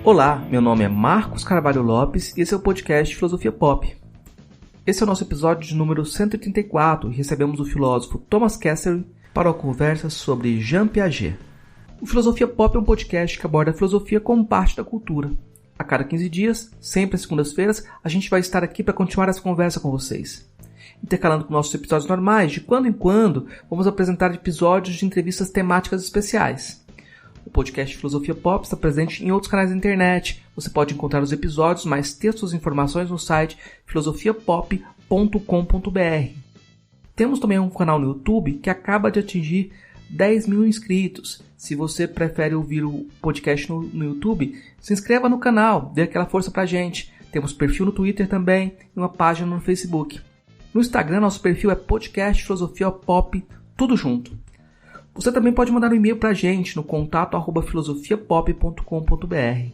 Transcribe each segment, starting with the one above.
Olá, meu nome é Marcos Carvalho Lopes e esse é o podcast Filosofia Pop. Esse é o nosso episódio de número 134 e recebemos o filósofo Thomas Kessler para uma conversa sobre Jean Piaget. O Filosofia Pop é um podcast que aborda a filosofia como parte da cultura. A cada 15 dias, sempre às segundas-feiras, a gente vai estar aqui para continuar essa conversa com vocês. Intercalando com nossos episódios normais, de quando em quando, vamos apresentar episódios de entrevistas temáticas especiais. O podcast Filosofia Pop está presente em outros canais da internet. Você pode encontrar os episódios, mais textos e informações no site filosofiapop.com.br. Temos também um canal no YouTube que acaba de atingir 10 mil inscritos. Se você prefere ouvir o podcast no YouTube, se inscreva no canal, dê aquela força pra gente. Temos perfil no Twitter também e uma página no Facebook. No Instagram, nosso perfil é podcast Filosofia Pop, tudo junto. Você também pode mandar um e-mail para a gente no contato@filosofiapop.com.br.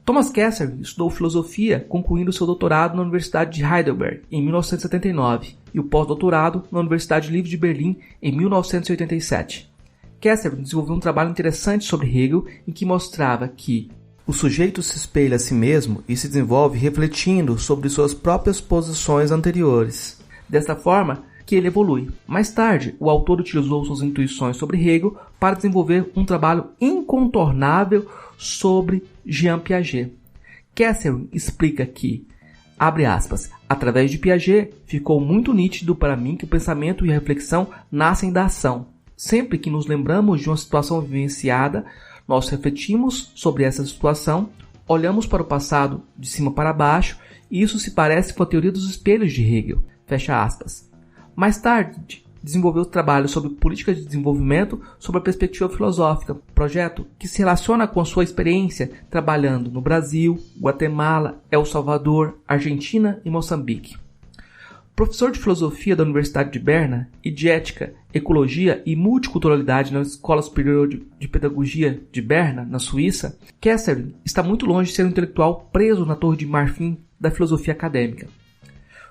Thomas Kessler estudou filosofia, concluindo seu doutorado na Universidade de Heidelberg em 1979 e o pós-doutorado na Universidade Livre de Berlim em 1987. Kessler desenvolveu um trabalho interessante sobre Hegel em que mostrava que o sujeito se espelha a si mesmo e se desenvolve refletindo sobre suas próprias posições anteriores. Desta forma, que ele evolui. Mais tarde, o autor utilizou suas intuições sobre Hegel para desenvolver um trabalho incontornável sobre Jean Piaget. Kessler explica que, abre aspas, através de Piaget, ficou muito nítido para mim que o pensamento e a reflexão nascem da ação. Sempre que nos lembramos de uma situação vivenciada, nós refletimos sobre essa situação, olhamos para o passado de cima para baixo, e isso se parece com a teoria dos espelhos de Hegel. Fecha aspas. Mais tarde, desenvolveu trabalhos sobre política de desenvolvimento sob a perspectiva filosófica, projeto que se relaciona com a sua experiência trabalhando no Brasil, Guatemala, El Salvador, Argentina e Moçambique. Professor de filosofia da Universidade de Berna e de ética, ecologia e multiculturalidade na Escola Superior de Pedagogia de Berna, na Suíça, Kessler está muito longe de ser um intelectual preso na torre de marfim da filosofia acadêmica.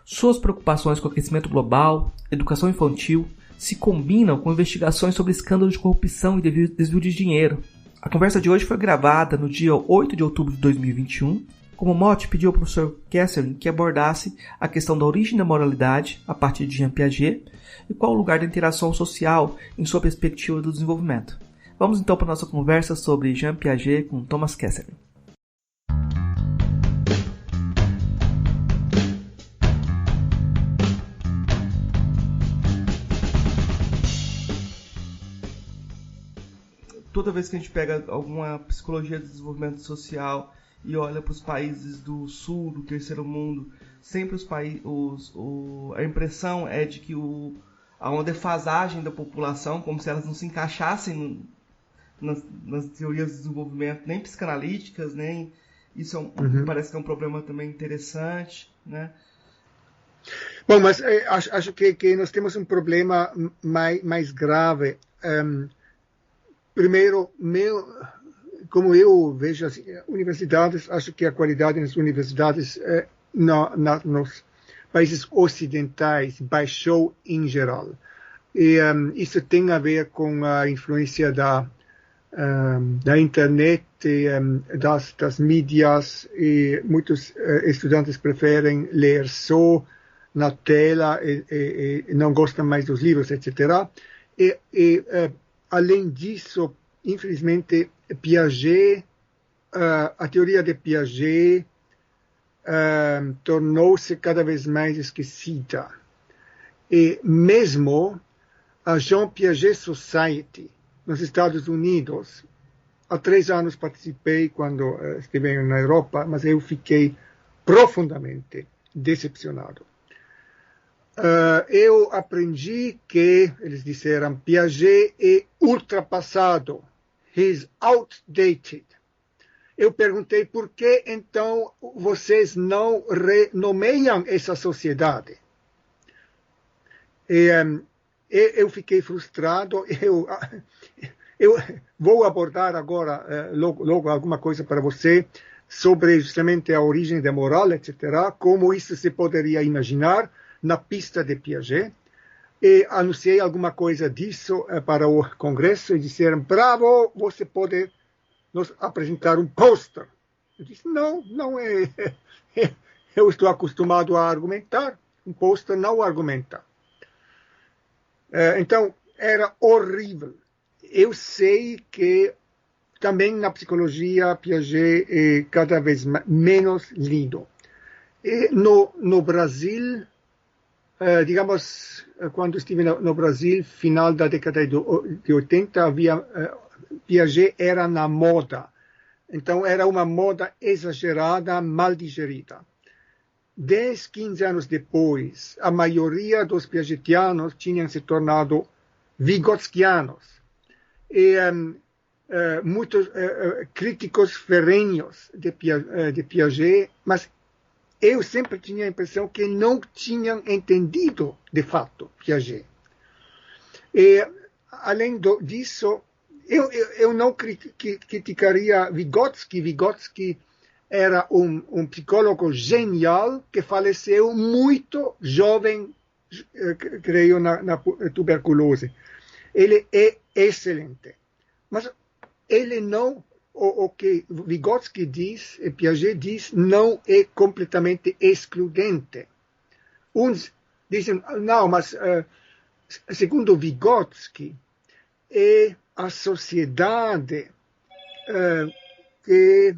Suas preocupações com o aquecimento global, educação infantil, se combinam com investigações sobre escândalos de corrupção e desvio de dinheiro. A conversa de hoje foi gravada no dia 8 de outubro de 2021. Como mote, pediu ao professor Kessler que abordasse a questão da origem da moralidade a partir de Jean Piaget e qual o lugar da interação social em sua perspectiva do desenvolvimento. Vamos então para a nossa conversa sobre Jean Piaget com Thomas Kessler. Toda vez que a gente pega alguma psicologia de desenvolvimento social e olha para os países do sul, do terceiro mundo, sempre a impressão é de que há uma defasagem da população, como se elas não se encaixassem nas teorias de desenvolvimento, nem psicanalíticas, nem... Isso parece que é um problema também interessante, né? Bom, mas acho que nós temos um problema mais grave. Primeiro, como eu vejo as universidades, acho que a qualidade nas universidades nos países ocidentais baixou em geral. E isso tem a ver com a influência da internet, das mídias, e muitos estudantes preferem ler só na tela e não gostam mais dos livros, etc. Além disso, infelizmente, Piaget, a teoria de Piaget tornou-se cada vez mais esquecida. E mesmo a Jean Piaget Society, nos Estados Unidos, há 3 anos participei quando estive na Europa, mas eu fiquei profundamente decepcionado. Eu aprendi que, eles disseram, Piaget é ultrapassado. He's outdated. Eu perguntei por que, então, vocês não renomeiam essa sociedade? Eu fiquei frustrado. Eu vou abordar agora, logo alguma coisa para você, sobre justamente a origem da moral, etc., como isso se poderia imaginar na pista de Piaget, e anunciei alguma coisa disso para o Congresso e disseram, bravo, você pode nos apresentar um pôster. Eu disse, não é. Eu estou acostumado a argumentar, um pôster não argumenta. Então, era horrível. Eu sei que também na psicologia Piaget é cada vez menos lido. E no Brasil, digamos, quando estive no Brasil, final da década de 80, Piaget era na moda. Então, era uma moda exagerada, mal digerida. 10, 15 anos depois, a maioria dos piagetianos tinham se tornado vigotskianos. E muitos críticos ferrenhos de Piaget, mas eu sempre tinha a impressão que não tinham entendido, de fato, Piaget. E, além disso, eu não criticaria Vygotsky. Vygotsky era um psicólogo genial que faleceu muito jovem, creio, na tuberculose. Ele é excelente. Mas ele não, o que Vygotsky diz, e Piaget diz, não é completamente excludente. Uns dizem, não, mas segundo Vygotsky, é a sociedade que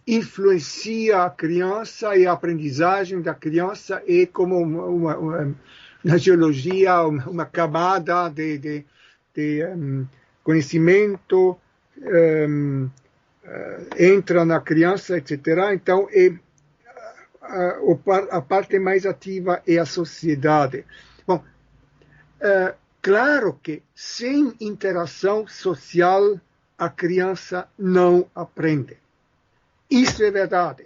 influencia a criança e a aprendizagem da criança é como na geologia uma camada de conhecimento entra na criança, etc. Então, a parte mais ativa é a sociedade. Bom, claro que sem interação social a criança não aprende. Isso é verdade.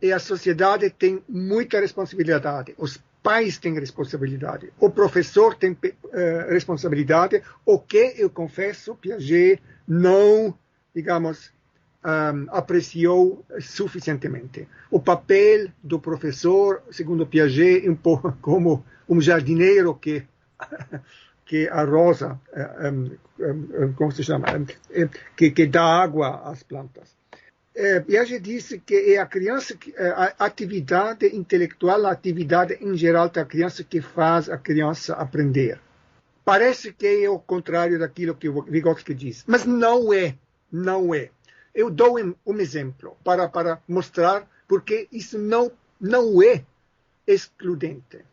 E a sociedade tem muita responsabilidade. Os pais têm responsabilidade. O professor tem responsabilidade. O que, eu confesso, Piaget não, digamos, apreciou suficientemente. O papel do professor, segundo Piaget, é um pouco como um jardineiro que arrosa, como se chama, que dá água às plantas. Piaget disse que é a criança, a atividade intelectual, a atividade em geral da criança que faz a criança aprender. Parece que é o contrário daquilo que Vygotsky diz, mas não é. Eu dou um exemplo para mostrar porque isso não é excludente.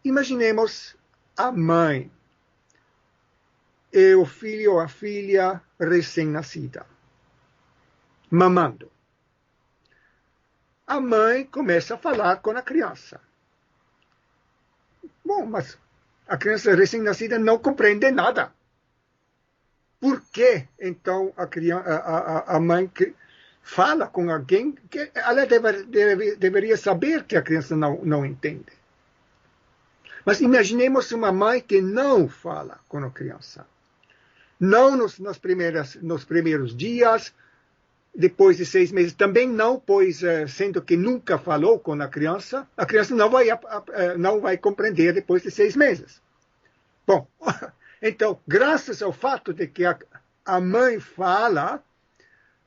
Imaginemos a mãe e o filho ou a filha recém-nascida, mamando. A mãe começa a falar com a criança. Bom, mas a criança recém-nascida não compreende nada. Por que, então, a mãe fala com alguém que ela deveria saber que a criança não entende? Mas imaginemos uma mãe que não fala com a criança. Não nos primeiros dias, depois de 6 meses também não, pois sendo que nunca falou com a criança não vai compreender depois de 6 meses. Bom, então, graças ao fato de que a mãe fala,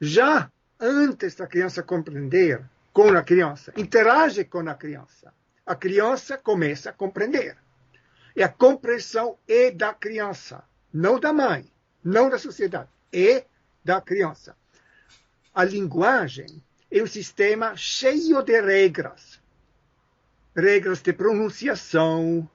já antes da criança compreender com a criança, interage com a criança começa a compreender. E a compreensão é da criança, não da mãe, não da sociedade, é da criança. A linguagem é um sistema cheio de regras. Regras de pronunciação,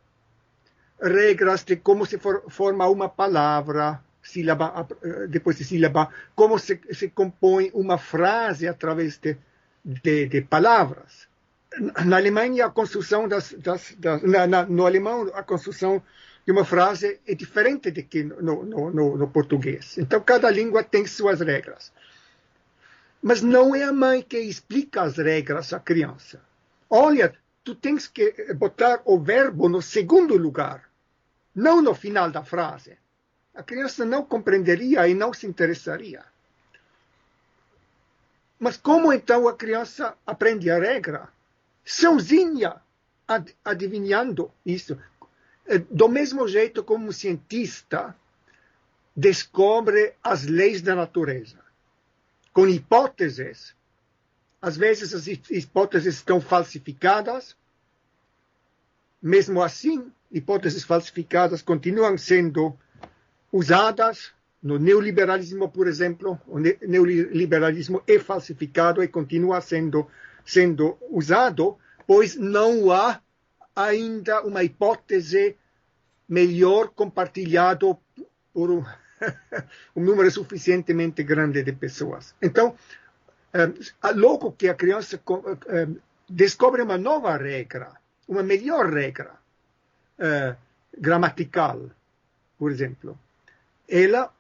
regras de como se forma uma palavra, sílaba, depois de sílaba, como se compõe uma frase através de palavras. Na Alemanha, a construção no alemão, a construção de uma frase é diferente do que no português. Então, cada língua tem suas regras. Mas não é a mãe que explica as regras à criança. Olha, tu tens que botar o verbo no segundo lugar, não no final da frase. A criança não compreenderia e não se interessaria. Mas como então a criança aprende a regra? Sozinha, adivinhando isso. Do mesmo jeito como um cientista descobre as leis da natureza, com hipóteses. Às vezes as hipóteses estão falsificadas. Mesmo assim, hipóteses falsificadas continuam sendo usadas. No neoliberalismo, por exemplo, o neoliberalismo é falsificado e continua sendo usado, pois não há ainda uma hipótese melhor compartilhada por um número suficientemente grande de pessoas. Então, logo que a criança descobre uma nova regra, uma melhor regra gramatical, por exemplo, ela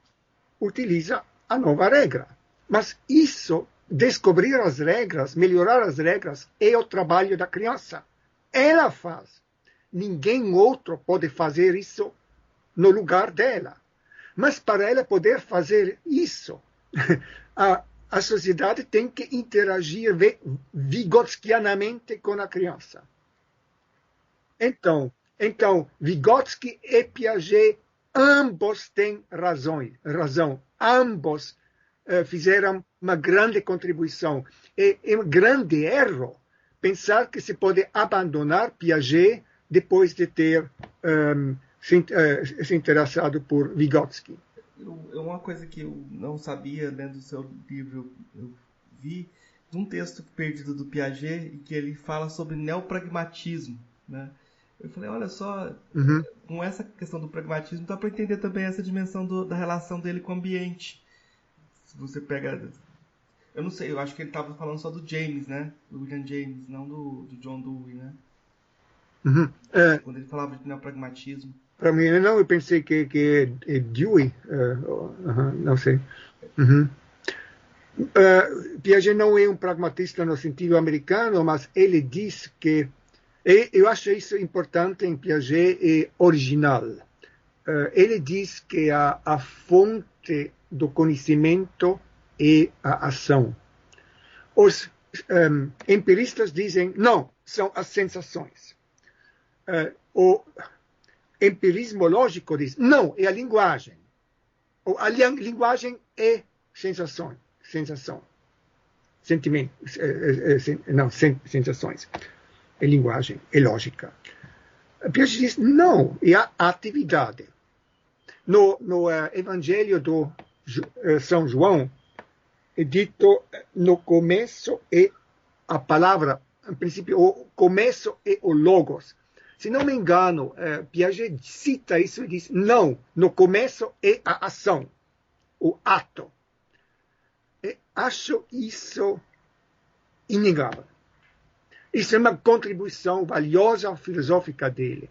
utiliza a nova regra. Mas isso, descobrir as regras, melhorar as regras, é o trabalho da criança. Ela faz. Ninguém outro pode fazer isso no lugar dela. Mas para ela poder fazer isso, a sociedade tem que interagir vigotskianamente com a criança. Então, Vygotsky e Piaget ambos têm razão. Ambos fizeram uma grande contribuição. É um grande erro pensar que se pode abandonar Piaget depois de ter se interessado por Vygotsky. Uma coisa que eu não sabia, lendo o seu livro, eu vi de um texto perdido do Piaget, em que ele fala sobre neopragmatismo, né? Eu falei, olha só, com essa questão do pragmatismo, dá para entender também essa dimensão da relação dele com o ambiente. Se você pega... Eu não sei, eu acho que ele estava falando só do James, né? Do William James, não do John Dewey, né? Quando ele falava de neopragmatismo. Para mim, não, eu pensei que é Dewey. Não sei. Piaget não é um pragmatista no sentido americano, mas ele diz que... eu acho isso importante em Piaget e original. Ele diz que a fonte do conhecimento é a ação. Os empiristas dizem, não, são as sensações. O empirismo lógico diz, não, é a linguagem. A linguagem é sensação. Sentimento. Não, sensações. É linguagem, é lógica. Piaget diz, não, é a atividade. No Evangelho do São João, é dito, no começo é a palavra, em princípio, o começo é o logos. Se não me engano, Piaget cita isso e diz, não, no começo é a ação, o ato. E acho isso inegável. Isso é uma contribuição valiosa filosófica dele.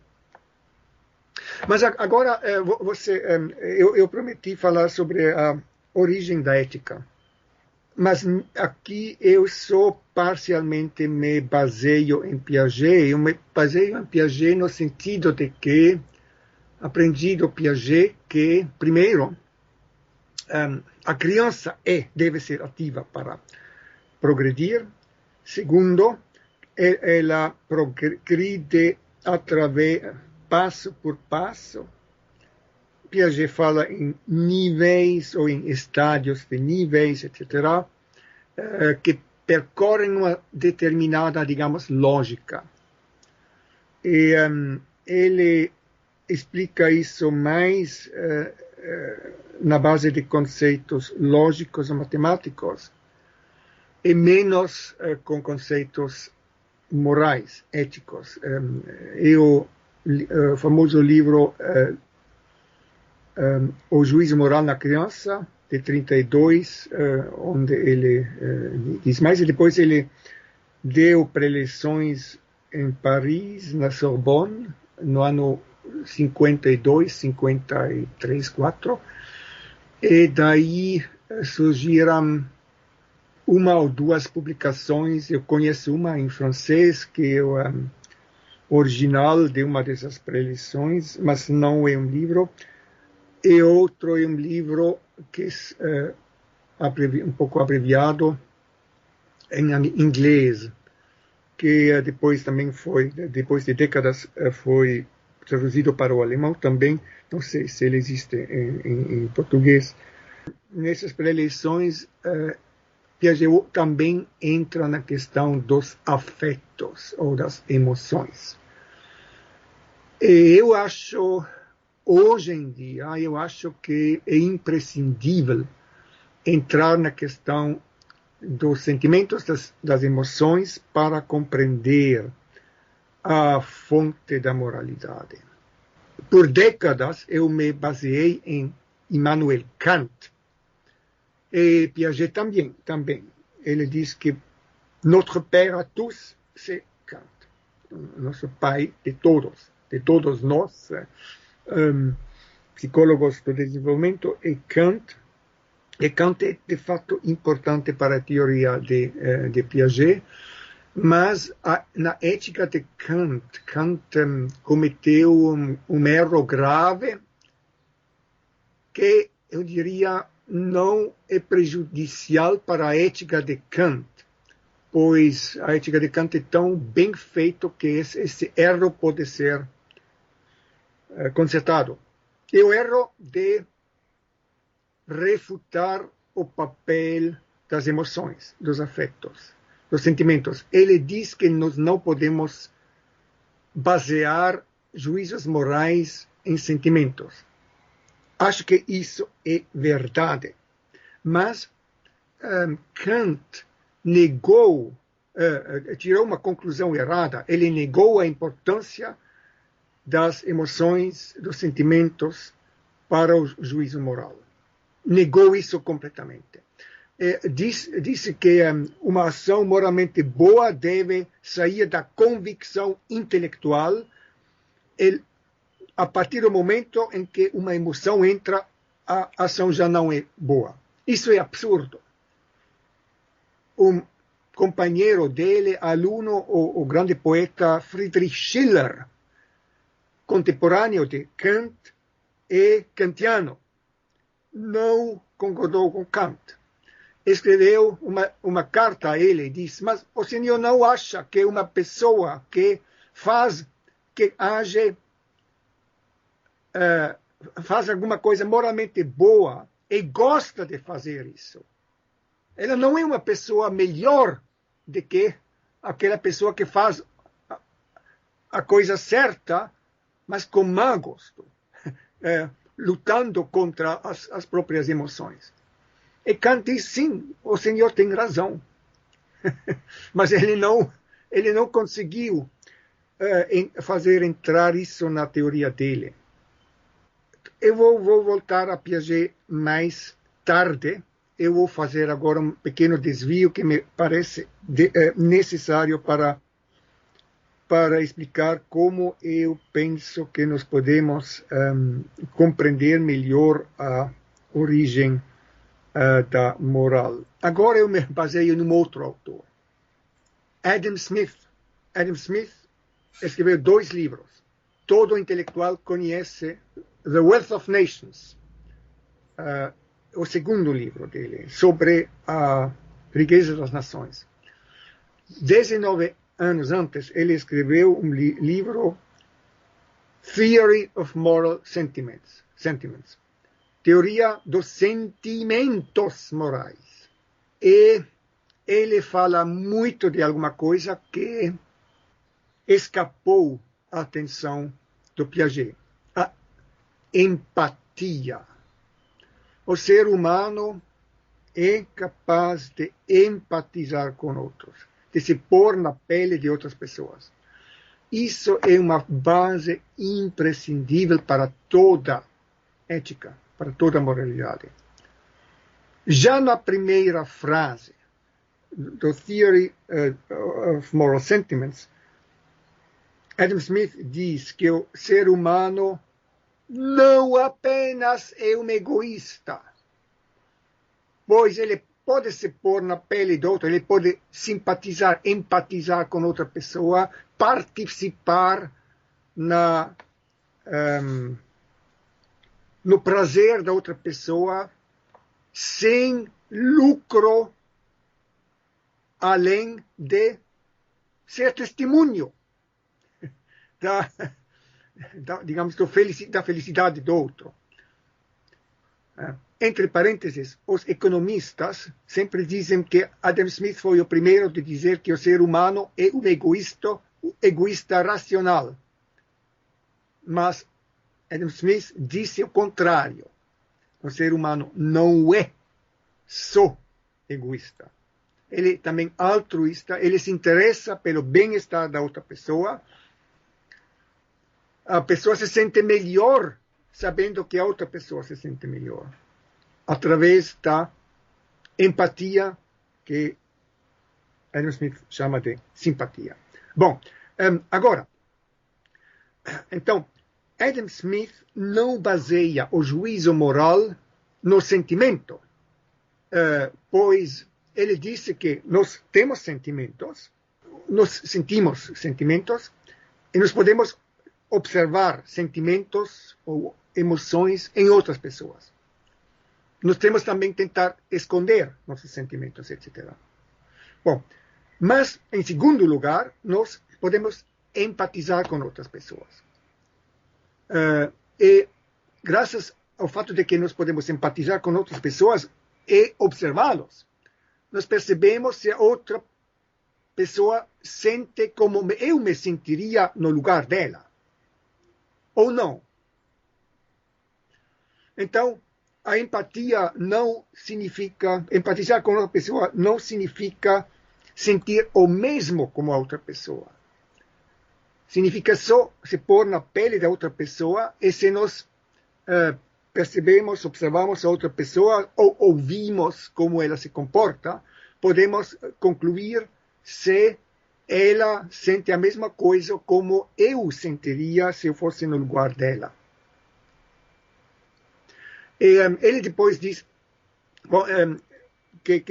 Mas agora, eu prometi falar sobre a origem da ética. Mas aqui eu só parcialmente me baseio em Piaget. Eu me baseio em Piaget no sentido de que aprendi do Piaget que, primeiro, a criança deve ser ativa para progredir. Segundo, ela progride através, passo por passo. Piaget fala em níveis ou em estádios de níveis, etc., que percorrem uma determinada, digamos, lógica. E ele explica isso mais na base de conceitos lógicos ou matemáticos e menos com conceitos morais, éticos. O famoso livro O Juízo Moral na Criança, de 32, onde ele diz mais, e depois ele deu preleções em Paris, na Sorbonne, no ano 52, 53, 4, e daí surgiram uma ou duas publicações. Eu conheço uma em francês, que é o original de uma dessas preleções, mas não é um livro. E outro é um livro que é um pouco abreviado em inglês, que depois também foi, depois de décadas, foi traduzido para o alemão também, não sei se ele existe em português. Nessas pré-eleições, Piaget também entra na questão dos afetos ou das emoções. E eu acho, hoje em dia, eu acho que é imprescindível entrar na questão dos sentimentos, das emoções, para compreender a fonte da moralidade. Por décadas, eu me baseei em Immanuel Kant. E Piaget também. Ele diz que notre père à tous, c'est Kant. Nosso pai de todos nós, psicólogos do desenvolvimento, é Kant. E Kant é, de fato, importante para a teoria de Piaget, mas na ética de Kant, cometeu um erro grave que, eu diria, não é prejudicial para a ética de Kant, pois a ética de Kant é tão bem feita que esse erro pode ser consertado. É o erro de refutar o papel das emoções, dos afetos, dos sentimentos. Ele diz que nós não podemos basear juízos morais em sentimentos. Acho que isso é verdade. Mas Kant negou, tirou uma conclusão errada. Ele negou a importância das emoções, dos sentimentos para o juízo moral. Negou isso completamente. Disse que uma ação moralmente boa deve sair da convicção intelectual. A partir do momento em que uma emoção entra, a ação já não é boa. Isso é absurdo. Um companheiro dele, aluno, o grande poeta Friedrich Schiller, contemporâneo de Kant, é kantiano. Não concordou com Kant. Escreveu uma carta a ele e disse: mas o senhor não acha que uma pessoa que age, faz alguma coisa moralmente boa e gosta de fazer isso, ela não é uma pessoa melhor do que aquela pessoa que faz a coisa certa, mas com má gosto, lutando contra as próprias emoções. E Kant diz: sim, o senhor tem razão. Mas ele não conseguiu fazer entrar isso na teoria dele. Eu vou voltar a Piaget mais tarde. Eu vou fazer agora um pequeno desvio que me parece necessário para explicar como eu penso que nós podemos compreender melhor a origem da moral. Agora eu me baseio num outro autor, Adam Smith. Adam Smith escreveu 2 livros. Todo intelectual conhece The Wealth of Nations, o segundo livro dele, sobre a riqueza das nações. 19 anos antes, ele escreveu um livro, Theory of Moral Sentiments, Teoria dos Sentimentos Morais. E ele fala muito de alguma coisa que escapou à atenção do Piaget: a empatia. O ser humano é capaz de empatizar com outros, de se pôr na pele de outras pessoas. Isso é uma base imprescindível para toda ética, para toda moralidade. Já na primeira frase do Theory of Moral Sentiments, Adam Smith diz que o ser humano não apenas é um egoísta, pois ele pode se pôr na pele do outro, ele pode simpatizar, empatizar com outra pessoa, participar no prazer da outra pessoa, sem lucro, além de ser testemunho digamos, da felicidade do outro. Entre parênteses, os economistas sempre dizem que Adam Smith foi o primeiro de dizer que o ser humano é um egoísta racional. Mas Adam Smith disse o contrário. O ser humano não é só egoísta. Ele é também altruísta, ele se interessa pelo bem-estar da outra pessoa. A pessoa se sente melhor sabendo que a outra pessoa se sente melhor, através da empatia, que Adam Smith chama de simpatia. Bom, agora, então, Adam Smith não baseia o juízo moral no sentimento, pois ele disse que nós temos sentimentos, nós sentimos sentimentos, e nós podemos observar sentimentos ou emoções em outras pessoas. Nós temos também que tentar esconder nossos sentimentos, etc. Bom, mas, em segundo lugar, nós podemos empatizar com outras pessoas. E, graças ao fato de que nós podemos empatizar com outras pessoas e observá-los, nós percebemos se a outra pessoa sente como eu me sentiria no lugar dela, ou não. Então, a empatia não significa, empatizar com outra pessoa não significa sentir o mesmo como a outra pessoa. Significa só se pôr na pele da outra pessoa, e se nós percebemos, observamos a outra pessoa ou ouvimos como ela se comporta, podemos concluir se ela sente a mesma coisa como eu sentiria se eu fosse no lugar dela. E ele depois diz que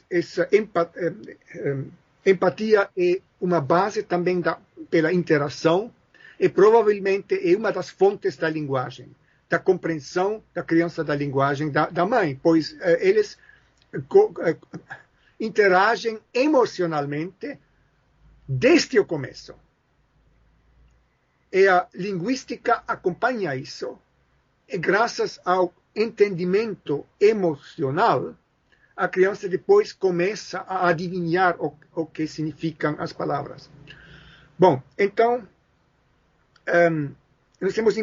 essa empatia é uma base também pela interação, e provavelmente é uma das fontes da linguagem, da compreensão da criança da linguagem da mãe, pois eles interagem emocionalmente desde o começo. E a linguística acompanha isso, e graças ao entendimento emocional, a criança depois começa a adivinhar o que significam as palavras. Bom, então, nós temos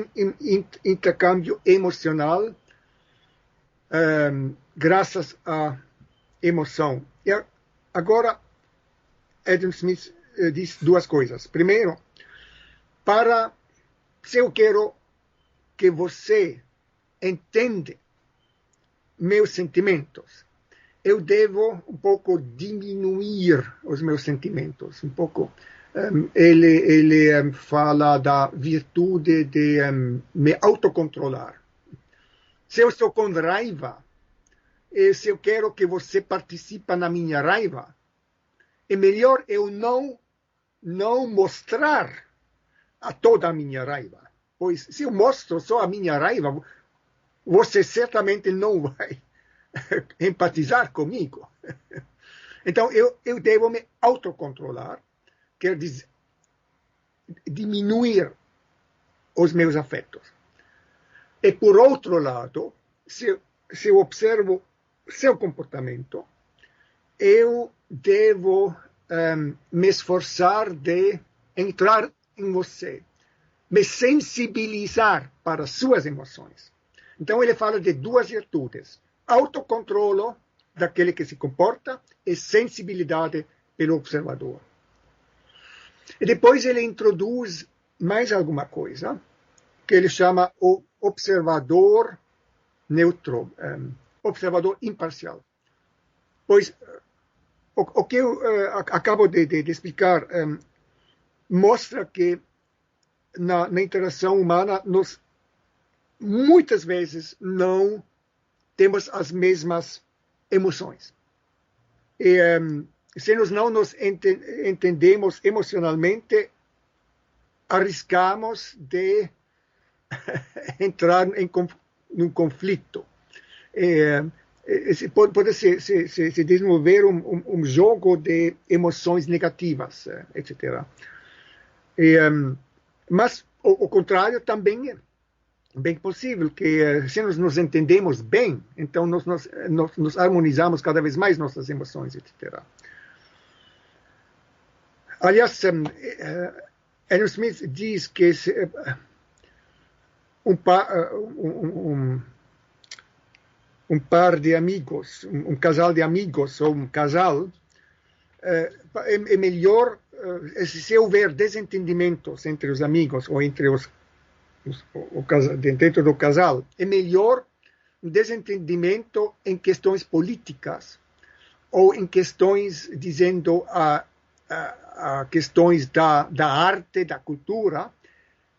intercâmbio emocional graças à emoção. E agora, Adam Smith diz duas coisas. Primeiro, se eu quero que você entenda meus sentimentos, eu devo um pouco diminuir os meus sentimentos, um pouco. Ele fala da virtude de me autocontrolar. Se eu estou com raiva, e se eu quero que você participe na minha raiva, é melhor eu não mostrar toda a minha raiva. Pois se eu mostro só a minha raiva, você certamente não vai empatizar comigo. Então, eu devo me autocontrolar, quer dizer, diminuir os meus afetos. E, por outro lado, se eu observo seu comportamento, eu devo me esforçar de entrar em você, me sensibilizar para suas emoções. Então, ele fala de duas virtudes: autocontrolo daquele que se comporta e sensibilidade pelo observador. E depois ele introduz mais alguma coisa, que ele chama o observador neutro, observador imparcial. Pois o que eu acabo de explicar mostra que na interação humana nós muitas vezes não temos as mesmas emoções. E se nós não nos entendemos emocionalmente, arriscamos de entrar num conflito. Pode se desenvolver um jogo de emoções negativas, etc. Mas o contrário também é bem possível, que se nós nos entendemos bem, então nos harmonizamos cada vez mais nossas emoções, etc. Aliás, Adam Smith diz que um par de amigos, um casal de amigos ou um casal, é melhor, se houver desentendimentos entre os amigos ou entre dentro do casal, é melhor um desentendimento em questões políticas ou em questões, dizendo, a questões da arte, da cultura,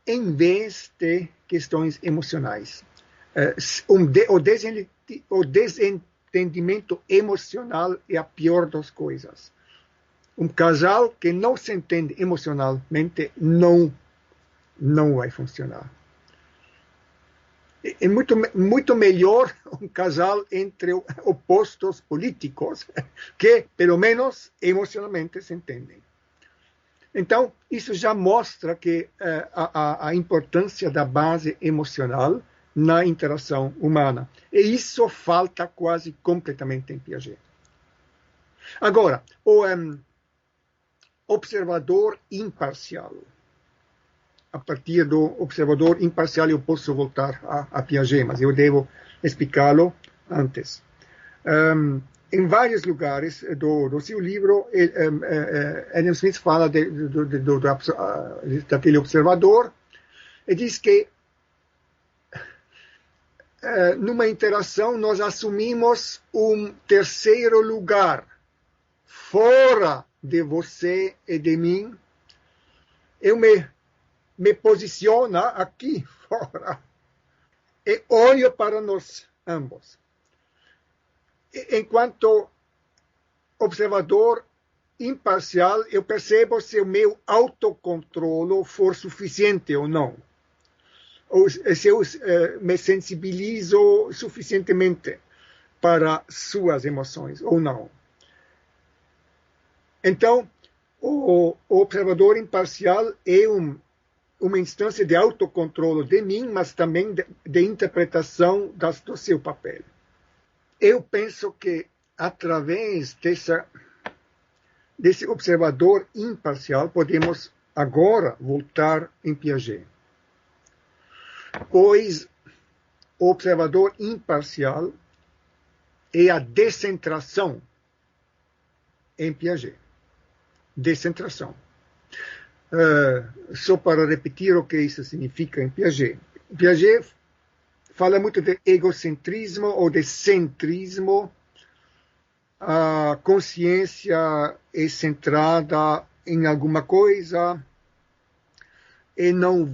em vez de questões emocionais. O desentendimento emocional é a pior das coisas. Um casal que não se entende emocionalmente não vai funcionar. É muito melhor um casal entre opostos políticos que, pelo menos, emocionalmente se entendem. Então, isso já mostra que a importância da base emocional na interação humana. E isso falta quase completamente em Piaget. Agora, o observador imparcial. A partir do observador imparcial eu posso voltar a Piaget, mas eu devo explicá-lo antes. Em vários lugares do seu livro, Adam Smith fala daquele observador e diz que numa interação nós assumimos um terceiro lugar fora de você e de mim. Eu me posiciono aqui fora e olho para nós ambos. Enquanto observador imparcial, eu percebo se o meu autocontrolo for suficiente ou não. Ou se eu me sensibilizo suficientemente para suas emoções ou não. Então, o observador imparcial é uma instância de autocontrole de mim, mas também de interpretação do seu papel. Eu penso que, através desse observador imparcial, podemos agora voltar em Piaget. Pois o observador imparcial é a descentração em Piaget. Descentração. Só para repetir o que isso significa em Piaget. Piaget fala muito de egocentrismo ou de centrismo. A consciência é centrada em alguma coisa e não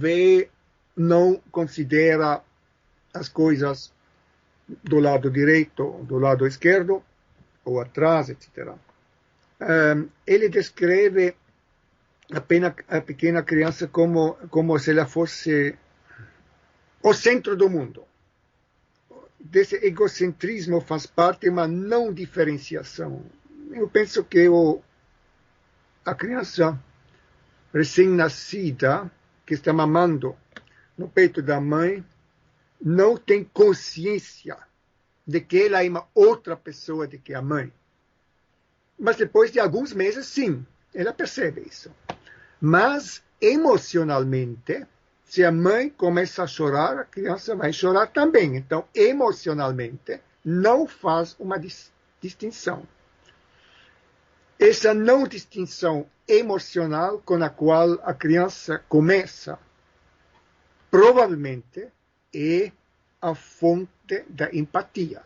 considera as coisas do lado direito, do lado esquerdo, ou atrás, etc. Ele descreve a pequena criança como se ela fosse o centro do mundo. Desse egocentrismo faz parte uma não diferenciação. Eu penso que a criança recém-nascida, que está mamando no peito da mãe, não tem consciência de que ela é uma outra pessoa do que a mãe. Mas depois de alguns meses, sim, ela percebe isso. Mas, emocionalmente, se a mãe começa a chorar, a criança vai chorar também. Então, emocionalmente, não faz uma distinção. Essa não distinção emocional com a qual a criança começa, provavelmente, é a fonte da empatia.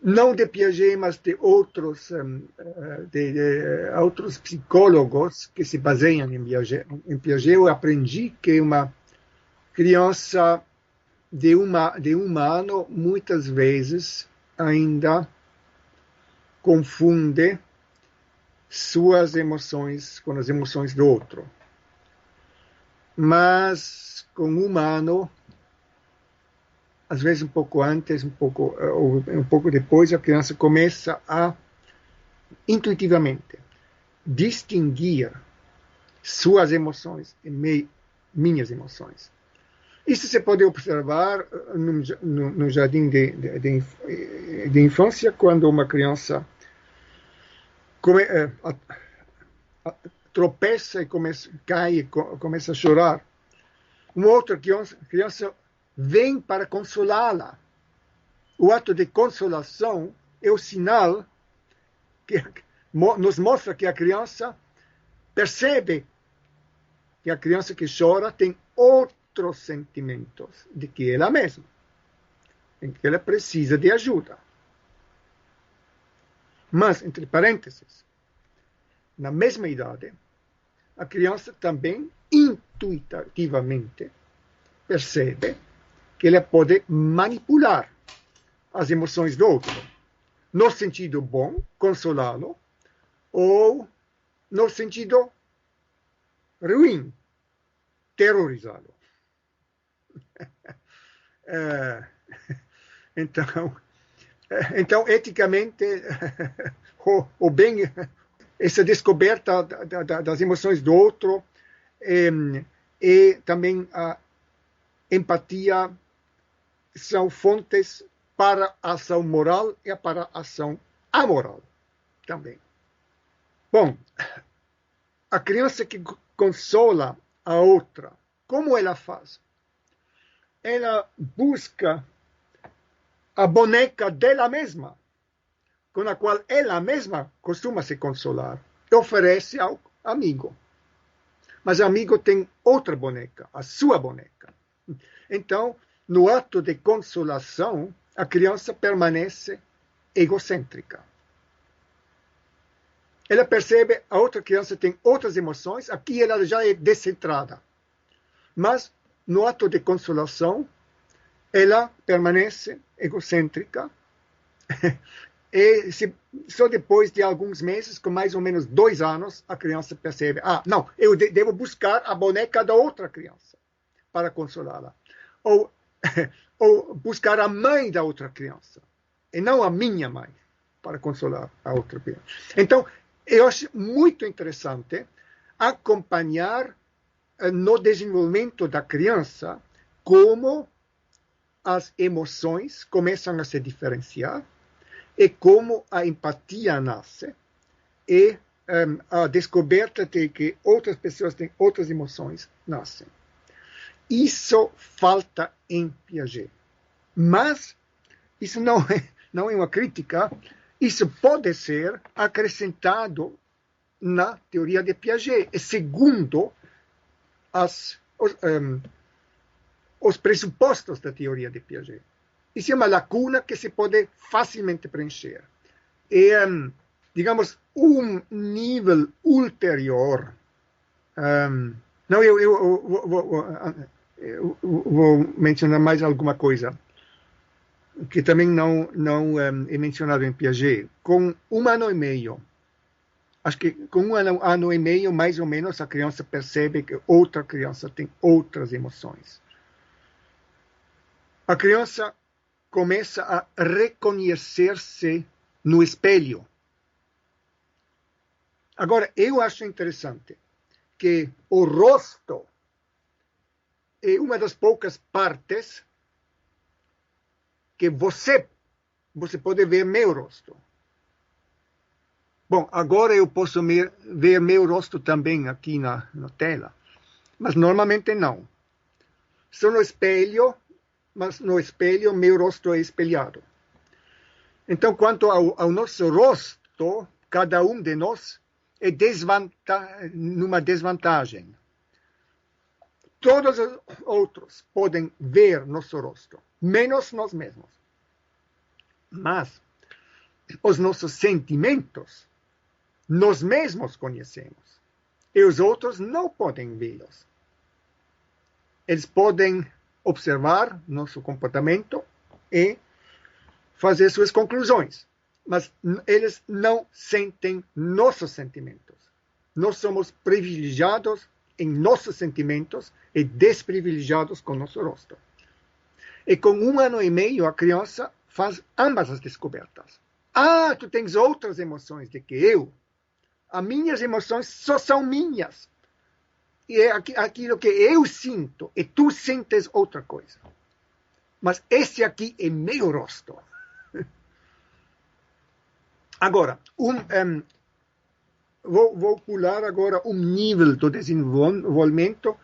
Não de Piaget, mas de outros psicólogos que se baseiam em Piaget. Em Piaget eu aprendi que uma criança de um ano, muitas vezes, ainda confunde suas emoções com as emoções do outro. Mas, com um humano, às vezes um pouco antes, um pouco depois, a criança começa a, intuitivamente, distinguir suas emoções minhas emoções. Isso se pode observar no jardim de infância, quando uma criança tropeça e cai e começa a chorar. Uma outra criança vem para consolá-la. O ato de consolação é o sinal que nos mostra que a criança percebe que a criança que chora tem outros sentimentos de que ela mesma, em que ela precisa de ajuda. Mas, entre parênteses, na mesma idade, a criança também intuitivamente percebe que ela pode manipular as emoções do outro, no sentido bom, consolá-lo, ou no sentido ruim, terrorizá-lo. Então, eticamente, o bem, essa descoberta das emoções do outro e também a empatia são fontes para a ação moral e para a ação amoral também. Bom, a criança que consola a outra, como ela faz? Ela busca a boneca dela mesma, com a qual ela mesma costuma se consolar, e oferece ao amigo. Mas o amigo tem outra boneca, a sua boneca. Então, no ato de consolação, a criança permanece egocêntrica. Ela percebe a outra criança tem outras emoções, aqui ela já é descentrada. Mas, no ato de consolação, ela permanece egocêntrica. E só depois de alguns meses, com mais ou menos 2 anos, a criança percebe, não, eu devo buscar a boneca da outra criança para consolá-la. Ou buscar a mãe da outra criança, e não a minha mãe, para consolar a outra criança. Então, eu acho muito interessante acompanhar no desenvolvimento da criança como as emoções começam a se diferenciar e como a empatia nasce e a descoberta de que outras pessoas têm outras emoções nascem. Isso falta em Piaget. Mas isso não é uma crítica, isso pode ser acrescentado na teoria de Piaget, segundo os pressupostos da teoria de Piaget. Isso é uma lacuna que se pode facilmente preencher. E, digamos, nível ulterior. Não, eu vou mencionar mais alguma coisa que também não é mencionado em Piaget. Com 1 ano e meio, acho que com 1 ano e meio, mais ou menos, a criança percebe que outra criança tem outras emoções. A criança começa a reconhecer-se no espelho. Agora, eu acho interessante que o rosto é uma das poucas partes que você pode ver meu rosto. Bom, agora eu posso ver meu rosto também aqui na tela, mas normalmente não. Só no espelho, mas no espelho meu rosto é espelhado. Então, quanto ao nosso rosto, cada um de nós é numa desvantagem. Todos os outros podem ver nosso rosto, menos nós mesmos. Mas os nossos sentimentos, nós mesmos conhecemos. E os outros não podem vê-los. Eles podem observar nosso comportamento e fazer suas conclusões. Mas eles não sentem nossos sentimentos. Nós somos privilegiados em nossos sentimentos e desprivilegiados com nosso rosto. E com 1 ano e meio, a criança faz ambas as descobertas. Tu tens outras emoções do que eu. As minhas emoções só são minhas. é aquilo que eu sinto e tu sentes outra coisa. Mas esse aqui é meu rosto. Agora, vou pular agora nível do desenvolvimento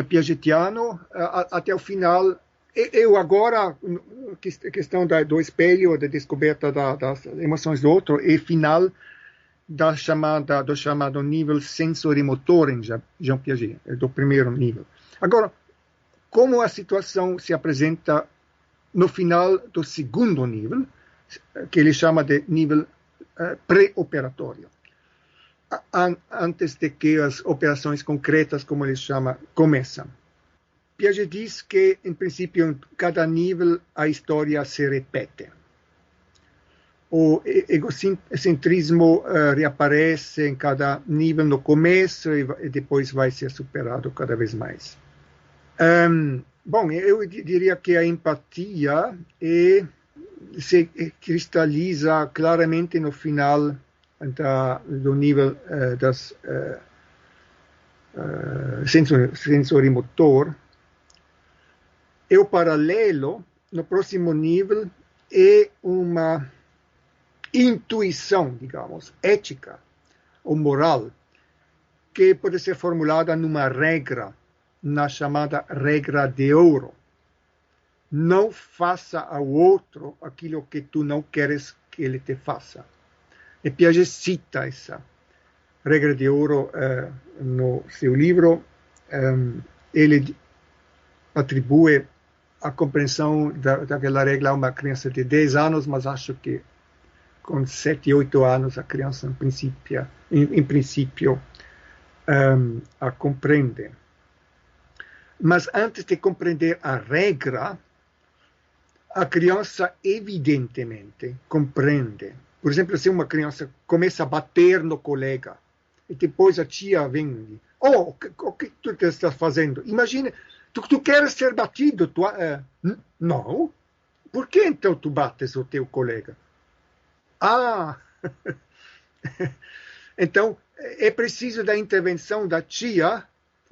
piagetiano até o final. Eu agora, questão do espelho, da descoberta das emoções do outro, e final do chamado nível sensorimotor em Jean Piaget, do primeiro nível. Agora, como a situação se apresenta no final do segundo nível, que ele chama de nível pré-operatório, antes de que as operações concretas, como ele chama, começam. Piaget diz que, em princípio, em cada nível a história se repete. O egocentrismo reaparece em cada nível no começo e depois vai ser superado cada vez mais. Bom, eu diria que a empatia se cristaliza claramente no final do nível das sensorimotor. E o paralelo, no próximo nível, é uma intuição, digamos, ética ou moral, que pode ser formulada numa regra, na chamada regra de ouro. Não faça ao outro aquilo que tu não queres que ele te faça. E Piaget cita essa regra de ouro no seu livro. Ele atribui a compreensão daquela regra a uma criança de 10 anos, mas acho que com 7, 8 anos a criança, em princípio a compreende. Mas antes de compreender a regra, a criança evidentemente compreende. Por exemplo, se uma criança começa a bater no colega, e depois a tia vem e diz, o que tu estás fazendo? Imagina, tu queres ser batido? Não. Por que então tu bates o teu colega? Então, é preciso da intervenção da tia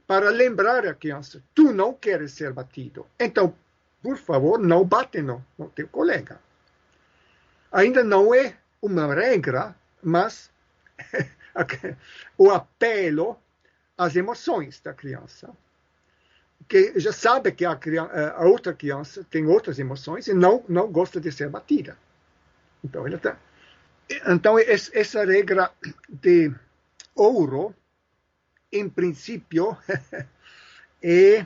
para lembrar a criança, tu não queres ser batido. Então, por favor, não bate no teu colega. Ainda não é uma regra, mas o apelo às emoções da criança, que já sabe que a outra criança tem outras emoções e não gosta de ser batida. Então, essa regra de ouro, em princípio, é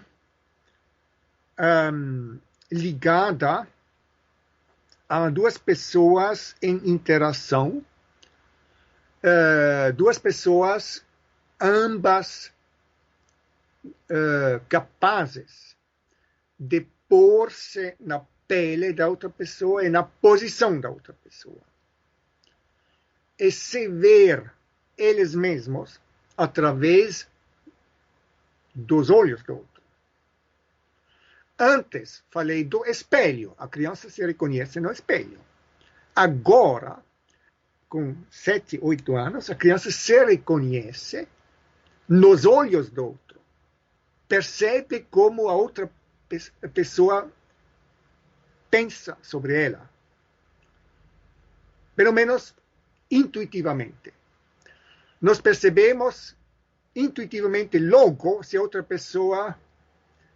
ligada a duas pessoas em interação, duas pessoas ambas capazes de pôr-se na pele da outra pessoa e na posição da outra pessoa. E se ver eles mesmos através dos olhos do outro. Antes falei do espelho. A criança se reconhece no espelho. Agora, com 7, 8 anos, a criança se reconhece nos olhos do outro. Percebe como a outra pessoa pensa sobre ela. Pelo menos intuitivamente. Nós percebemos intuitivamente logo se a outra pessoa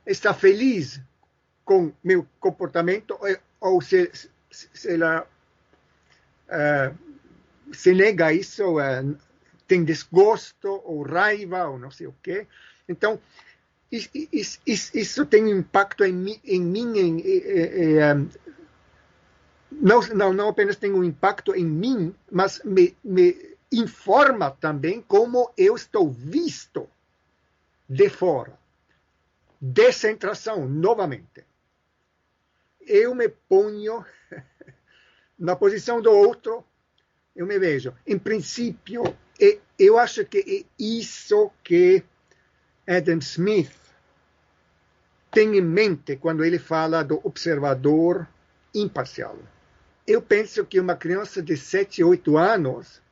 está feliz com meu comportamento ou se ela se nega a isso, tem desgosto ou raiva ou não sei o quê. Então, isso tem um impacto em mim, não apenas tem um impacto em mim, mas me informa também como eu estou visto de fora. Descentração, novamente. Eu me ponho na posição do outro, eu me vejo. Em princípio, eu acho que é isso que Adam Smith tem em mente quando ele fala do observador imparcial. Eu penso que uma criança de 7, 8 anos,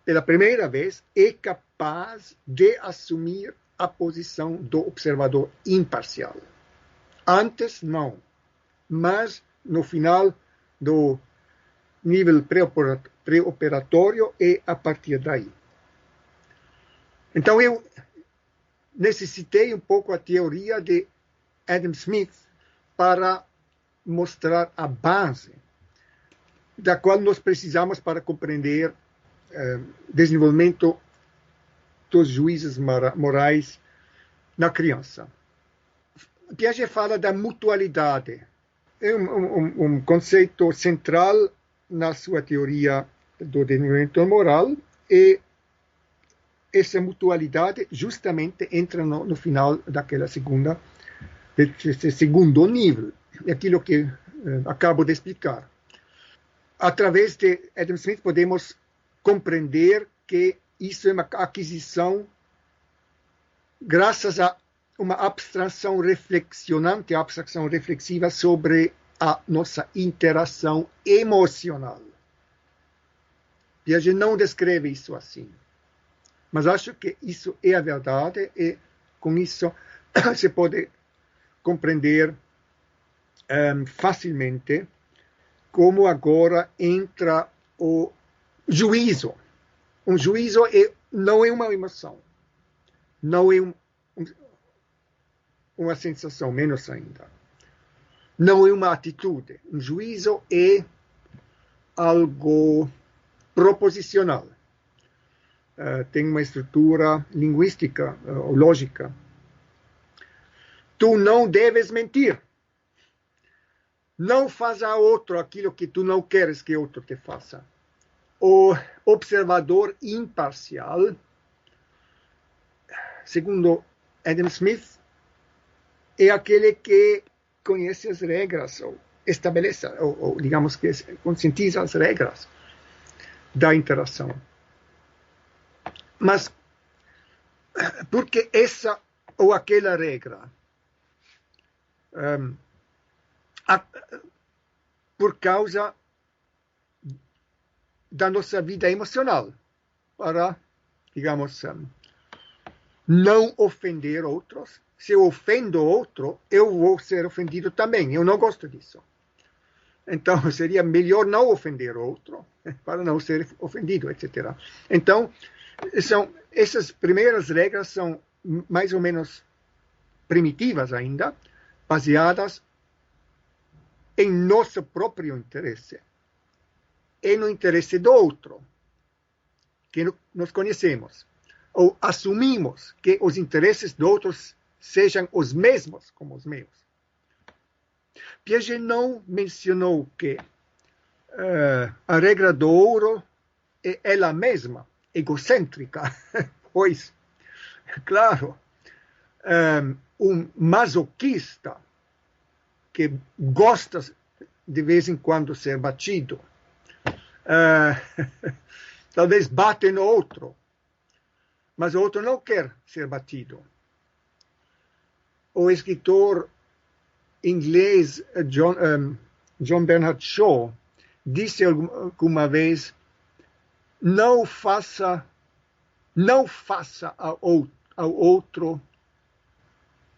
pela primeira vez, é capaz capaz de assumir a posição do observador imparcial. Antes, não. Mas, no final do nível pré-operatório e a partir daí. Então, eu necessitei um pouco a teoria de Adam Smith para mostrar a base da qual nós precisamos para compreender desenvolvimento dos juízes morais na criança. Piaget fala da mutualidade. É um conceito central na sua teoria do desenvolvimento moral, e essa mutualidade justamente entra no final desse segundo nível, aquilo que acabo de explicar. Através de Adam Smith podemos compreender que isso é uma aquisição graças a uma abstração reflexiva sobre a nossa interação emocional. Piaget não descreve isso assim, mas acho que isso é a verdade, e com isso se pode compreender facilmente como agora entra o juízo. Um juízo não é uma emoção, não é uma sensação, menos ainda. Não é uma atitude. Um juízo é algo proposicional. Tem uma estrutura linguística ou lógica. Tu não deves mentir. Não faz a outro aquilo que tu não queres que outro te faça. O observador imparcial, segundo Adam Smith, é aquele que conhece as regras, ou estabelece, ou digamos que conscientiza as regras da interação. Mas, porque essa ou aquela regra? Por causa da nossa vida emocional, para, digamos, não ofender outros. Se eu ofendo outro, eu vou ser ofendido também. Eu não gosto disso. Então, seria melhor não ofender outro, para não ser ofendido, etc. Então, essas primeiras regras são mais ou menos primitivas ainda, baseadas em nosso próprio interesse e no interesse do outro, que nós conhecemos, ou assumimos que os interesses de outros sejam os mesmos como os meus. Piaget não mencionou que a regra do ouro é ela mesma, egocêntrica, pois, claro, um masoquista que gosta de vez em quando ser batido, talvez bate no outro, mas o outro não quer ser batido. O escritor inglês John Bernard Shaw disse alguma vez: não faça ao outro.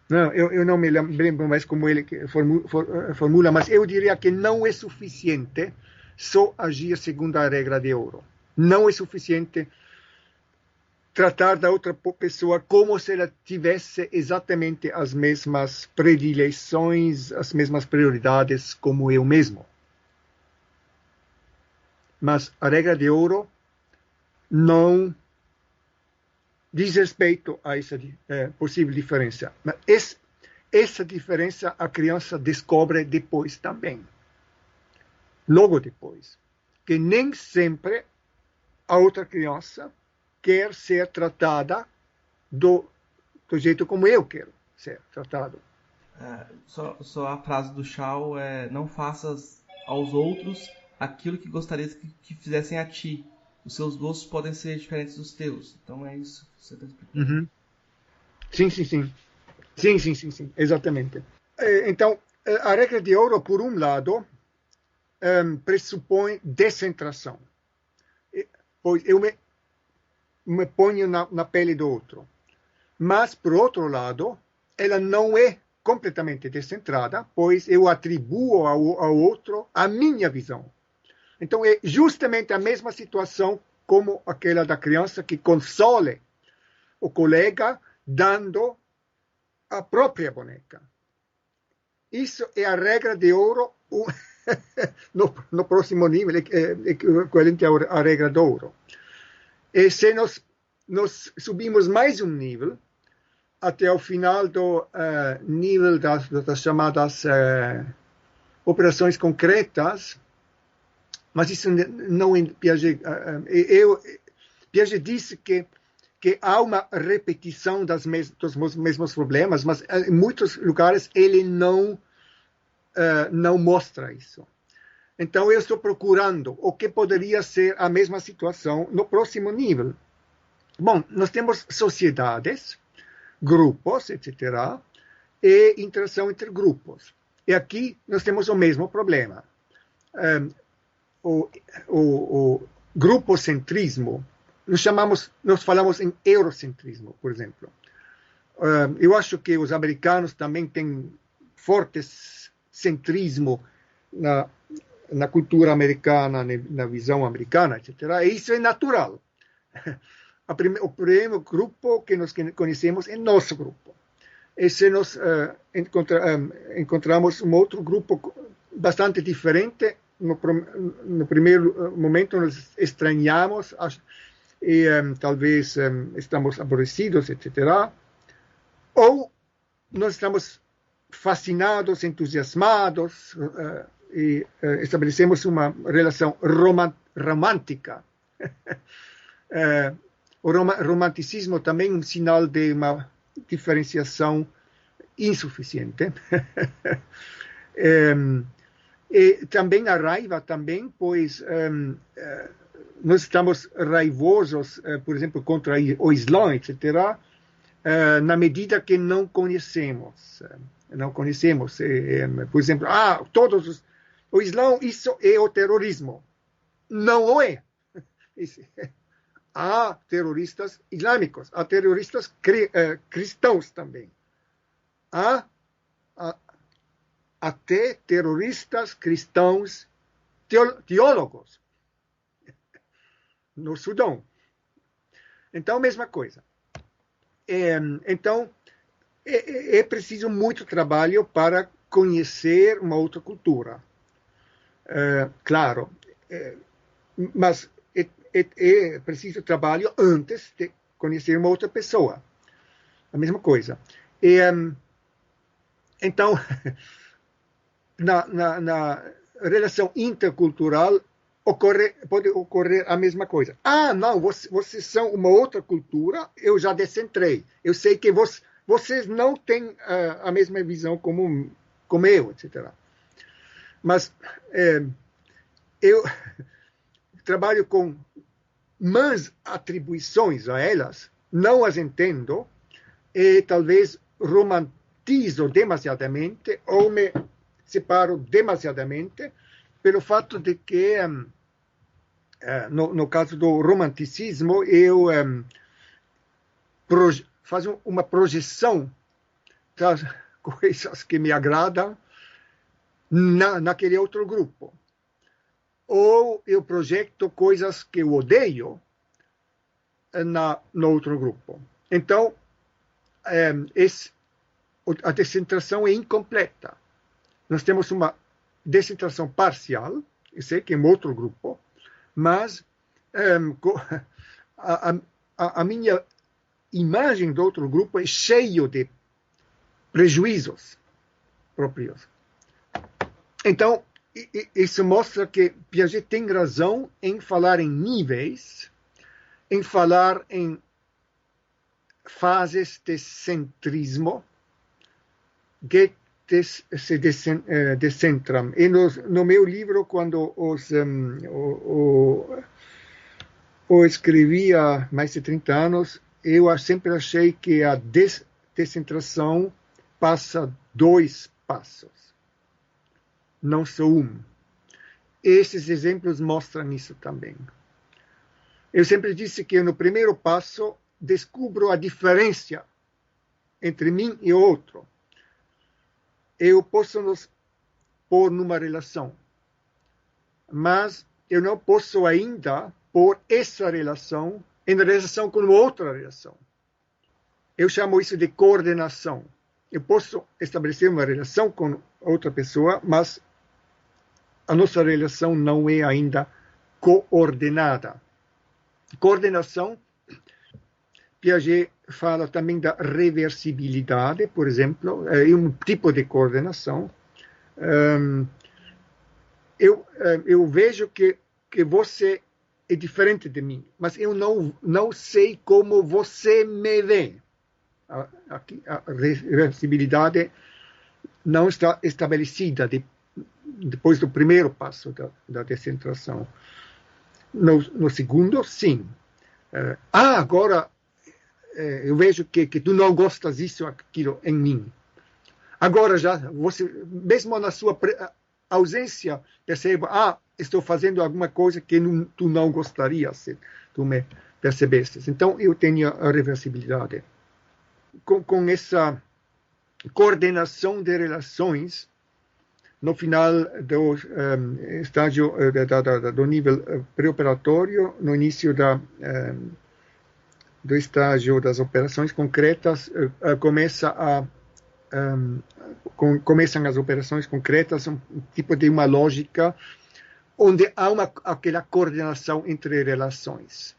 Não, eu não me lembro mais como ele formula, mas eu diria que não é suficiente só agir segundo a regra de ouro. Não é suficiente tratar da outra pessoa como se ela tivesse exatamente as mesmas predileções, as mesmas prioridades como eu mesmo. Mas a regra de ouro não diz respeito a essa possível diferença. Mas essa diferença a criança descobre depois também. Logo depois. Que nem sempre a outra criança quer ser tratada do jeito como eu quero ser tratado. Só a frase do Shaw é: não faças aos outros aquilo que gostarias que fizessem a ti. Os seus gostos podem ser diferentes dos teus. Então é isso que você está explicando. Uhum. Sim. Sim, exatamente. Então, a regra de ouro, por um lado, pressupõe descentração. Pois me ponho na pele do outro. Mas, por outro lado, ela não é completamente descentrada, pois eu atribuo ao outro a minha visão. Então, é justamente a mesma situação como aquela da criança que console o colega dando a própria boneca. Isso é a regra de ouro no próximo nível, é equivalente à regra de ouro. E se nós subimos mais um nível, até o final do nível das chamadas operações concretas, mas isso não é Piaget. Piaget disse que há uma repetição dos mesmos problemas, mas em muitos lugares ele não mostra isso. Então, eu estou procurando o que poderia ser a mesma situação no próximo nível. Bom, nós temos sociedades, grupos, etc., e interação entre grupos. E aqui nós temos o mesmo problema. O grupocentrismo, nós falamos em eurocentrismo, por exemplo. Eu acho que os americanos também têm forte centrismo na cultura americana, na visão americana, etc. E isso é natural. O primeiro grupo que nós conhecemos é nosso grupo. E se nós encontramos um outro grupo bastante diferente, no primeiro momento nos estranhamos e talvez estamos aborrecidos, etc. Ou nós estamos fascinados, entusiasmados e estabelecemos uma relação romântica. O romanticismo também é um sinal de uma diferenciação insuficiente. E também a raiva, pois nós estamos raivosos, por exemplo, contra o Islã, etc., na medida que não conhecemos. Por exemplo, o Islã, isso é o terrorismo. Não é. Há terroristas islâmicos, há terroristas cristãos também. Há até terroristas cristãos teólogos no Sudão. Então, mesma coisa. Então, é preciso muito trabalho para conhecer uma outra cultura. Claro, mas é preciso trabalho antes de conhecer uma outra pessoa. A mesma coisa. Então, na relação intercultural, pode ocorrer a mesma coisa. Não, vocês são uma outra cultura, eu já descentrei. Eu sei que vocês não têm a mesma visão como eu, etc. Mas eu trabalho com más atribuições a elas, não as entendo, e talvez romantizo demasiadamente ou me separo demasiadamente pelo fato de que, no caso do romanticismo, eu faço uma projeção das coisas que me agradam naquele outro grupo. Ou eu projeto coisas que eu odeio no outro grupo. Então, a descentração é incompleta. Nós temos uma descentração parcial, eu sei que é um outro grupo, mas a minha imagem do outro grupo é cheio de prejuízos próprios. Então, isso mostra que Piaget tem razão em falar em níveis, em falar em fases de centrismo que se descentram. E no meu livro, quando o escrevi há mais de 30 anos, eu sempre achei que a descentração passa 2 passos, não só um. Esses exemplos mostram isso também. Eu sempre disse que no primeiro passo descubro a diferença entre mim e o outro. Eu posso nos pôr numa relação, mas eu não posso ainda pôr essa relação em relação com outra relação. Eu chamo isso de coordenação. Eu posso estabelecer uma relação com outra pessoa, mas a nossa relação não é ainda coordenada. Coordenação, Piaget fala também da reversibilidade, por exemplo, é um tipo de coordenação. Eu vejo que você é diferente de mim, mas eu não sei como você me vê. Aqui, a reversibilidade não está estabelecida depois do primeiro passo da descentração. No segundo, sim. Agora eu vejo que tu não gostas disso ou aquilo em mim. Agora já, você, mesmo na sua ausência, perceba, estou fazendo alguma coisa que tu não gostaria se tu me percebesses. Então, eu tenho a reversibilidade. Com essa coordenação de relações, no final do estágio do nível pré-operatório, no início do estágio das operações concretas, começam as operações concretas, um tipo de uma lógica onde há aquela coordenação entre relações.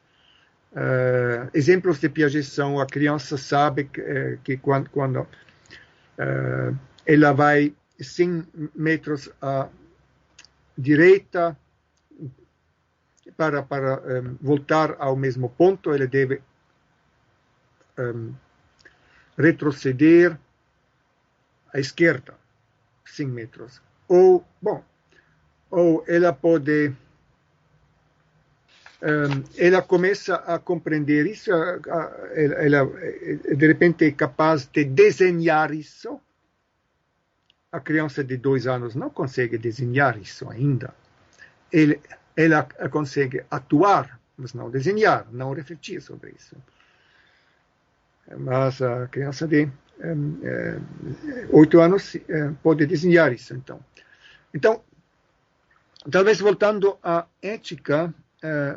Exemplos de Piaget são: a criança sabe que quando ela vai 100 metros à direita para voltar ao mesmo ponto, ela deve retroceder à esquerda 100 metros. Ou ela pode... ela começa a compreender isso, ela de repente é capaz de desenhar isso. A criança de 2 anos não consegue desenhar isso ainda. Ela consegue atuar, mas não desenhar, não refletir sobre isso. Mas a criança de 8 anos pode desenhar isso, então. Então, talvez voltando à ética,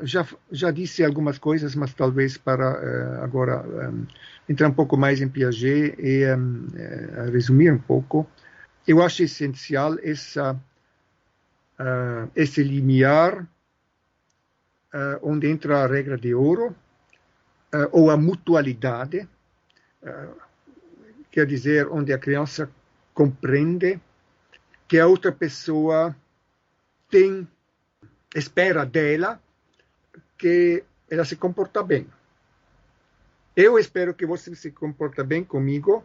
já disse algumas coisas, mas talvez para agora entrar um pouco mais em Piaget e resumir um pouco. Eu acho essencial esse limiar onde entra a regra de ouro, ou a mutualidade, quer dizer, onde a criança compreende que a outra pessoa espera dela que ela se comporta bem. Eu espero que você se comporte bem comigo.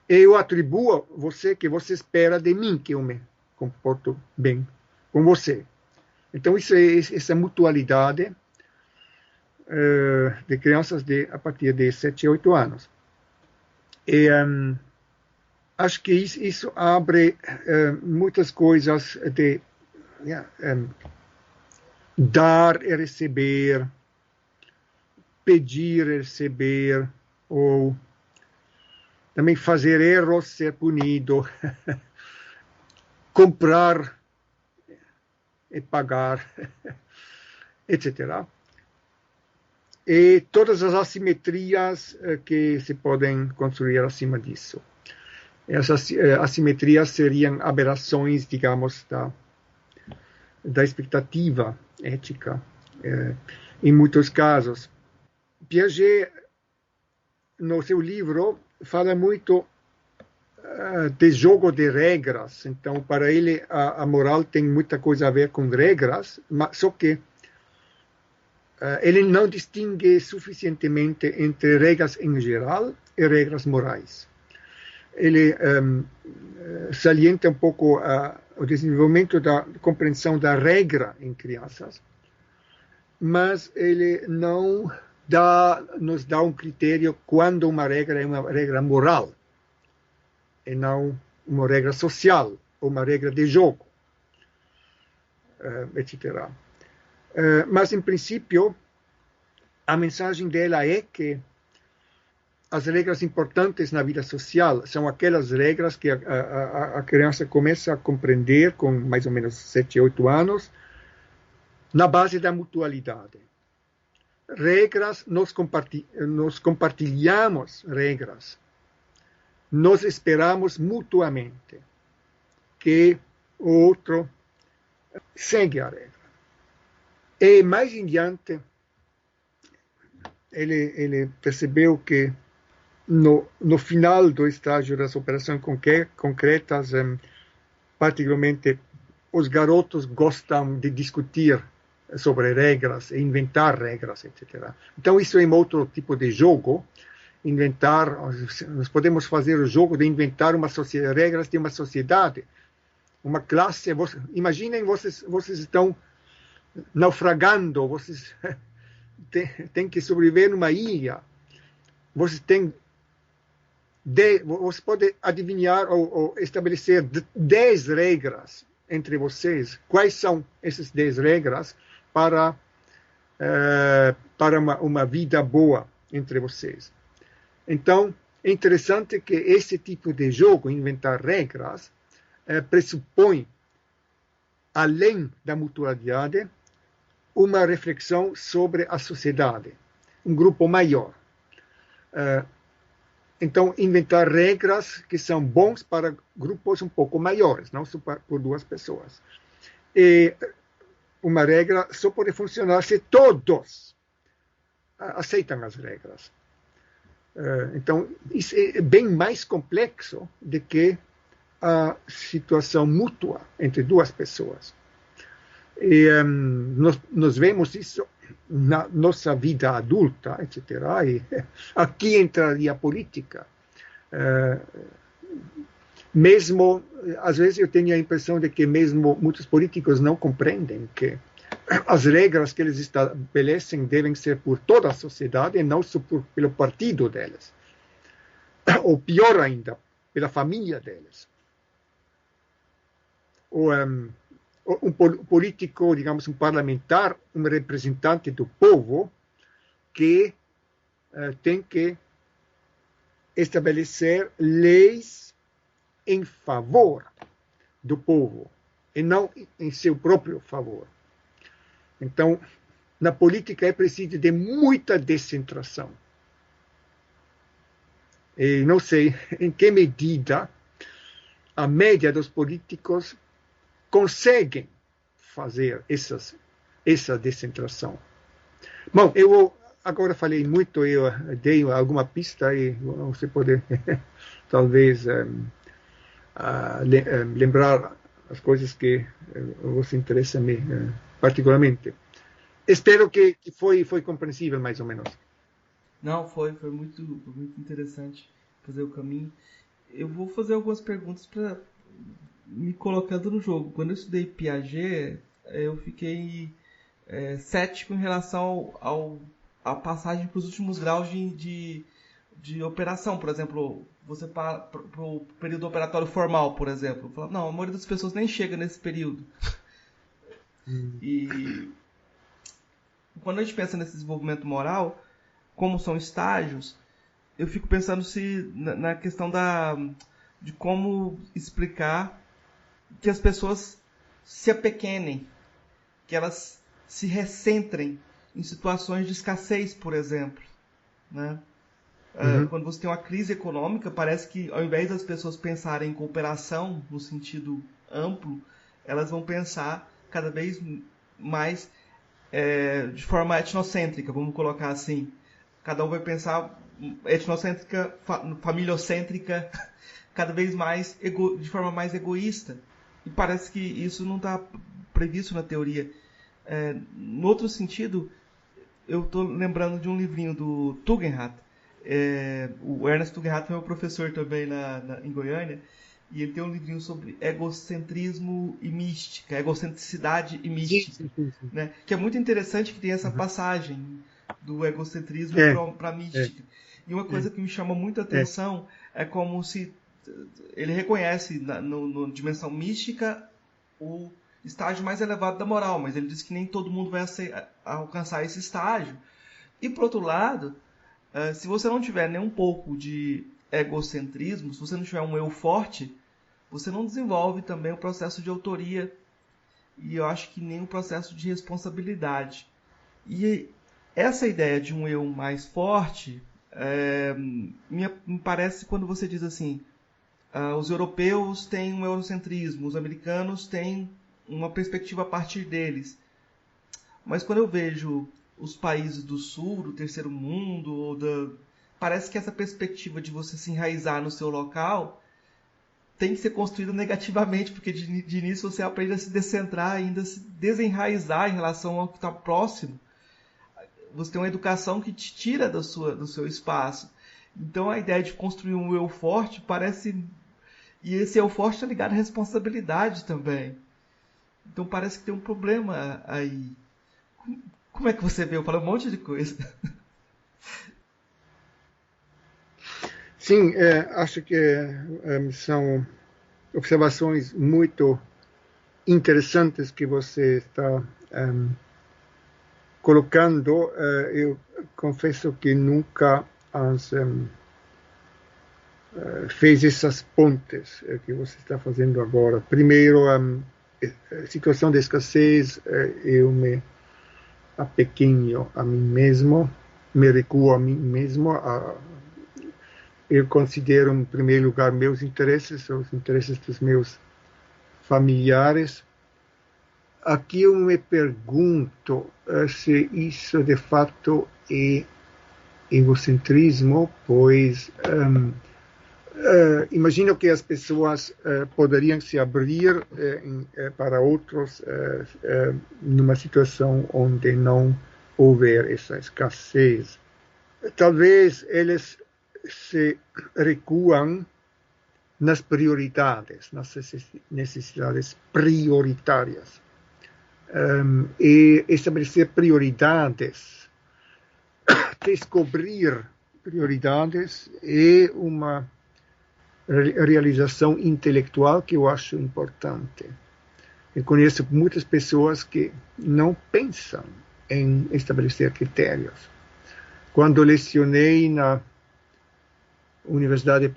Eu atribuo a você que você espera de mim que eu me comporto bem com você. Então, isso é essa mutualidade de crianças a partir de 7, 8 anos. E acho que isso abre muitas coisas de dar e receber, pedir e receber, ou também fazer erros, ser punido, comprar e pagar, etc. E todas as assimetrias que se podem construir acima disso. Essas assimetrias seriam aberrações, digamos, da expectativa ética, em muitos casos. Piaget, no seu livro, fala muito de jogo de regras. Então, para ele, a moral tem muita coisa a ver com regras, mas só que ele não distingue suficientemente entre regras em geral e regras morais. Ele salienta um pouco o desenvolvimento da compreensão da regra em crianças, mas ele não nos dá um critério quando uma regra é uma regra moral, e não uma regra social, ou uma regra de jogo, etc. Mas, em princípio, a mensagem dela é que as regras importantes na vida social são aquelas regras que a criança começa a compreender com mais ou menos 7, 8 anos, na base da mutualidade. Regras, nós compartilhamos regras. Nós esperamos mutuamente que o outro segue a regra. E mais em diante, ele percebeu que no final do estágio das operações concretas, particularmente os garotos gostam de discutir sobre regras, inventar regras, etc. Então isso é um outro tipo de jogo. Nós podemos fazer o jogo de inventar regras de uma sociedade, uma classe. Imaginem, vocês estão naufragando, vocês têm que sobreviver numa ilha. Você pode adivinhar ou estabelecer 10 regras entre vocês. Quais são essas 10 regras para uma vida boa entre vocês? Então, é interessante que esse tipo de jogo, inventar regras, pressupõe, além da mutualidade, uma reflexão sobre a sociedade, um grupo maior. Então, inventar regras que são bons para grupos um pouco maiores, não só por 2 pessoas. E uma regra só pode funcionar se todos aceitam as regras. Então, isso é bem mais complexo do que a situação mútua entre 2 pessoas. E nós vemos isso na nossa vida adulta, etc. E aqui entraria a política. Mesmo, às vezes eu tenho a impressão de que mesmo muitos políticos não compreendem que as regras que eles estabelecem devem ser por toda a sociedade e não só pelo partido deles. Ou pior ainda, pela família deles. Ou um político, digamos, um parlamentar, um representante do povo, que tem que estabelecer leis em favor do povo e não em seu próprio favor. Então, na política é preciso de muita descentração. E não sei em que medida a média dos políticos conseguem fazer essa descentração. Bom, eu agora falei muito, eu dei alguma pista e você pode talvez lembrar as coisas que você interessa me particularmente. Espero que foi compreensível, mais ou menos. Não, foi muito interessante fazer o caminho. Eu vou fazer algumas perguntas para me colocando no jogo. Quando eu estudei Piaget, eu fiquei cético em relação à passagem para os últimos graus de operação. Por exemplo, você para o período operatório formal, por exemplo. Fala, não, a maioria das pessoas nem chega nesse período. E quando a gente pensa nesse desenvolvimento moral, como são estágios, eu fico pensando na questão de como explicar que as pessoas se apequenem, que elas se recentrem em situações de escassez, por exemplo. Né? Quando você tem uma crise econômica, parece que ao invés das pessoas pensarem em cooperação no sentido amplo, elas vão pensar cada vez mais de forma etnocêntrica, vamos colocar assim. Cada um vai pensar etnocêntrica, familiocêntrica, cada vez mais de forma mais egoísta. E parece que isso não está previsto na teoria. No outro sentido, eu estou lembrando de um livrinho do Tugendhat. O Ernest Tugendhat foi meu professor também em Goiânia. E ele tem um livrinho sobre egocentrismo e mística, egocentricidade e mística. Sim. Né? Que é muito interessante que tem essa passagem do egocentrismo para a mística. E uma coisa que me chama muita atenção é como se ele reconhece na dimensão mística o estágio mais elevado da moral, mas ele diz que nem todo mundo vai alcançar esse estágio. E por outro lado, se você não tiver nem um pouco de egocentrismo, se você não tiver um eu forte, você não desenvolve também o processo de autoria e eu acho que nem o processo de responsabilidade. E essa ideia de um eu mais forte me parece quando você diz assim, os europeus têm um eurocentrismo, os americanos têm uma perspectiva a partir deles. Mas quando eu vejo os países do sul, do terceiro mundo, parece que essa perspectiva de você se enraizar no seu local tem que ser construída negativamente, porque de início você aprende a se descentrar, ainda a se desenraizar em relação ao que está próximo. Você tem uma educação que te tira do seu espaço. Então a ideia de construir um eu forte parece... E esse eu forte está ligado à responsabilidade também. Então parece que tem um problema aí. Como é que você vê? Eu falo um monte de coisa. Sim, acho que são observações muito interessantes que você está colocando. Eu confesso que nunca fez essas pontes que você está fazendo agora. Primeiro, a situação de escassez, eu me apequeno a mim mesmo, me recuo a mim mesmo, eu considero, em primeiro lugar, meus interesses, os interesses dos meus familiares. Aqui eu me pergunto se isso, de fato, é egocentrismo, pois imagino que as pessoas poderiam se abrir para outros numa situação onde não houver essa escassez. Talvez eles se recuam nas prioridades, nas necessidades prioritárias. E estabelecer prioridades, descobrir prioridades é uma realização intelectual que eu acho importante. Eu conheço muitas pessoas que não pensam em estabelecer critérios. Quando lecionei na Universidade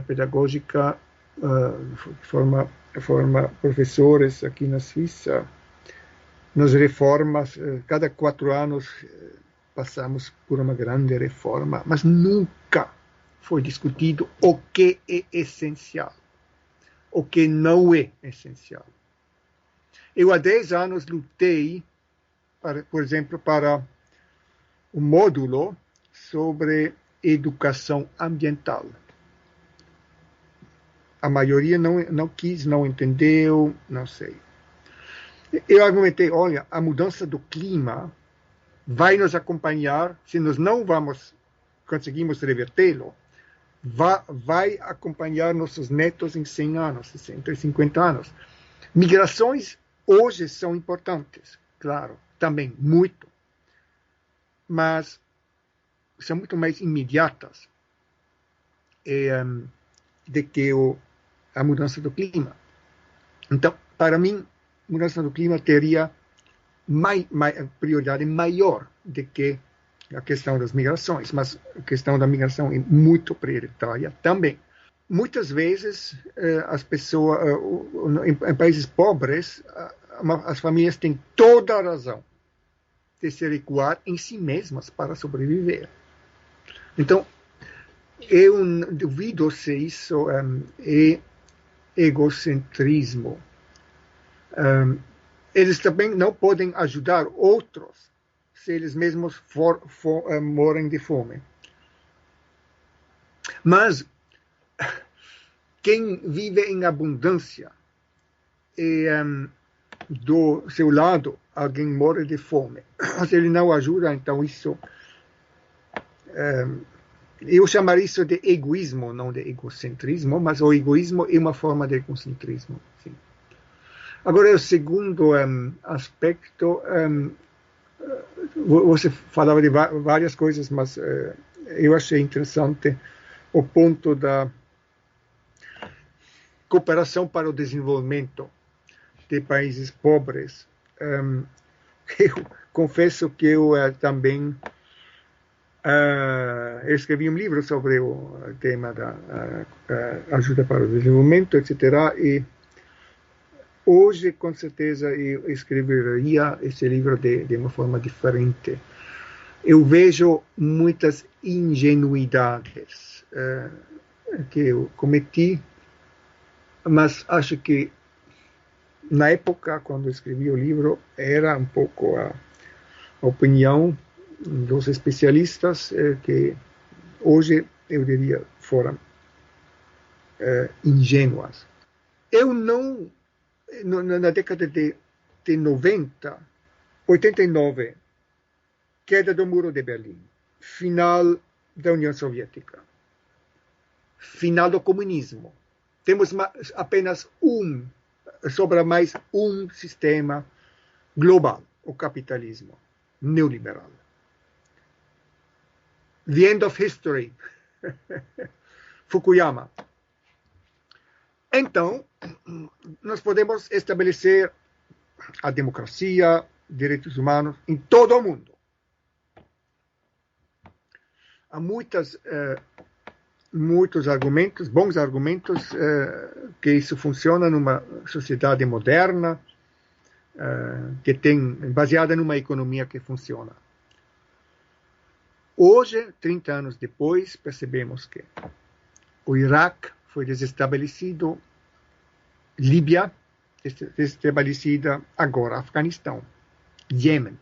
Pedagógica, forma professores aqui na Suíça, nas reformas, cada 4 anos passamos por uma grande reforma, mas nunca foi discutido o que é essencial, o que não é essencial. Eu há 10 anos lutei, por exemplo, para um módulo sobre educação ambiental. A maioria não quis, não entendeu, não sei. Eu argumentei, olha, a mudança do clima vai nos acompanhar, se nós não conseguimos revertê-lo, vai acompanhar nossos netos em 100 anos, 150 anos. Migrações hoje são importantes, claro, também, muito. Mas são muito mais imediatas do que a mudança do clima. Então, para mim, a mudança do clima teria prioridade maior do que a questão das migrações, mas a questão da migração é muito prioritária também. Muitas vezes, as pessoas, em países pobres, as famílias têm toda a razão de se recuar em si mesmas para sobreviver. Então, eu duvido se isso é egocentrismo. Eles também não podem ajudar outros se eles mesmos morrem de fome. Mas quem vive em abundância e do seu lado alguém morre de fome, se ele não ajuda, então isso... eu chamaria isso de egoísmo, não de egocentrismo, mas o egoísmo é uma forma de egocentrismo. Sim. Agora, o segundo aspecto, você falava de várias coisas, mas eu achei interessante o ponto da cooperação para o desenvolvimento. de países pobres. Eu confesso que eu também escrevi um livro sobre o tema da ajuda para o desenvolvimento, etc. E hoje, com certeza, eu escreveria esse livro de uma forma diferente. Eu vejo muitas ingenuidades que eu cometi, mas acho que na época, quando escrevi o livro, era um pouco a opinião dos especialistas que hoje, eu diria, foram ingênuas. Eu não, na década de 90, 89, queda do Muro de Berlim, final da União Soviética, final do comunismo. Temos apenas sobra mais um sistema global, o capitalismo neoliberal. The end of history. Fukuyama. Então, nós podemos estabelecer a democracia, direitos humanos em todo o mundo. Há muitos argumentos, bons argumentos, que isso funciona numa sociedade moderna, que baseada numa economia que funciona. Hoje, 30 anos depois, percebemos que o Iraque foi desestabelecido, Líbia desestabelecida, agora Afeganistão, Iêmen,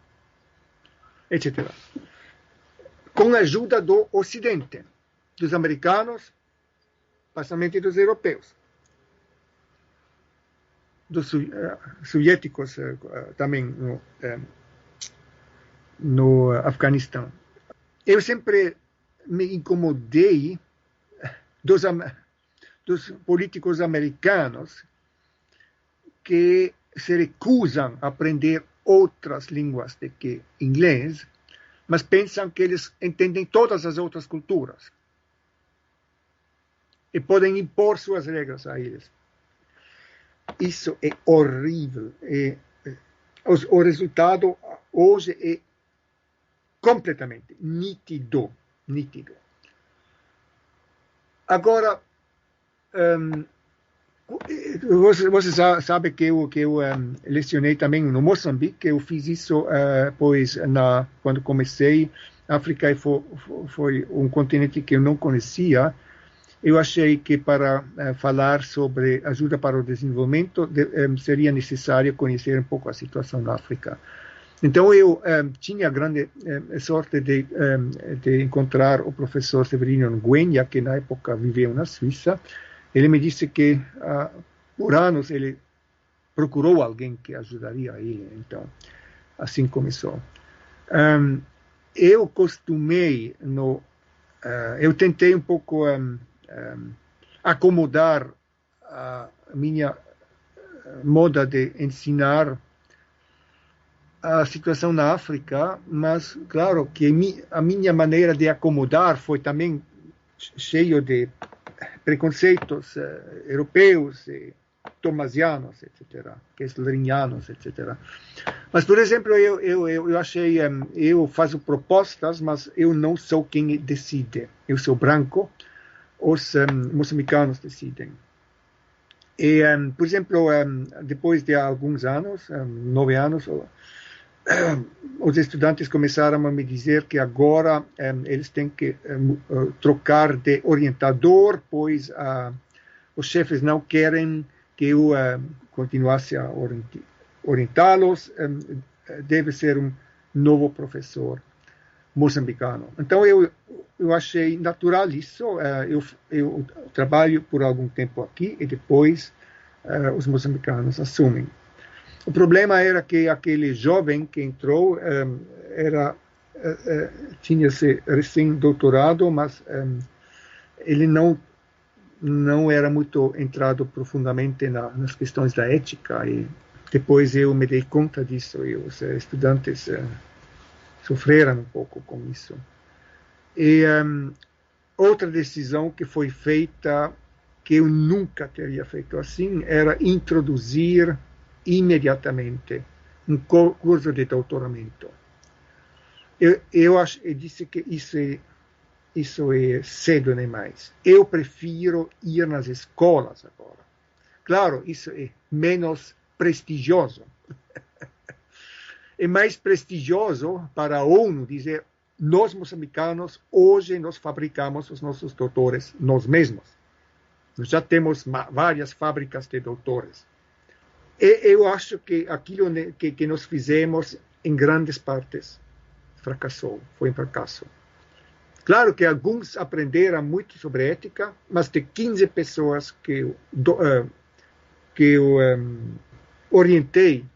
etc. Com a ajuda do Ocidente, dos americanos, basicamente dos europeus, dos soviéticos também no Afeganistão. Eu sempre me incomodei dos políticos americanos que se recusam a aprender outras línguas do que inglês, mas pensam que eles entendem todas as outras culturas e podem impor suas regras a eles. Isso é horrível. O resultado hoje é completamente nítido. Agora, você sabe que eu lecionei também no Moçambique. Eu fiz isso, pois, quando comecei, a África foi um continente que eu não conhecia. Eu achei que para falar sobre ajuda para o desenvolvimento seria necessário conhecer um pouco a situação na África. Então eu tinha a grande sorte de encontrar o professor Severino Nguyen, que na época viveu na Suíça. Ele me disse que por anos ele procurou alguém que ajudaria ele. Então, assim começou. Eu costumei, eu tentei um pouco acomodar a minha moda de ensinar a situação na África, mas claro que a minha maneira de acomodar foi também cheio de preconceitos europeus, tomasianos, etc., kesslerianos, etc. Mas, por exemplo, eu achei, eu faço propostas, mas eu não sou quem decide. Eu sou branco, os moçambicanos decidem. E, por exemplo, depois de alguns anos, 9 anos, os estudantes começaram a me dizer que agora eles têm que trocar de orientador, pois os chefes não querem que eu continuasse a orientá-los, deve ser um novo professor moçambicano. Então eu achei natural isso. Eu trabalho por algum tempo aqui e depois os moçambicanos assumem. O problema era que aquele jovem que entrou tinha-se recém-doutorado, mas ele não era muito entrado profundamente nas questões da ética. E depois eu me dei conta disso e os estudantes sofreram um pouco com isso. E outra decisão que foi feita, que eu nunca teria feito assim, era introduzir imediatamente um curso de doutoramento. Eu disse que isso é cedo demais. Eu prefiro ir nas escolas agora. Claro, isso é menos prestigioso. É mais prestigioso para a ONU dizer: nós moçambicanos hoje nós fabricamos os nossos doutores nós mesmos. Nós já temos várias fábricas de doutores. E eu acho que aquilo que nós fizemos em grandes partes fracassou, foi um fracasso. Claro que alguns aprenderam muito sobre ética, mas de 15 pessoas que eu orientei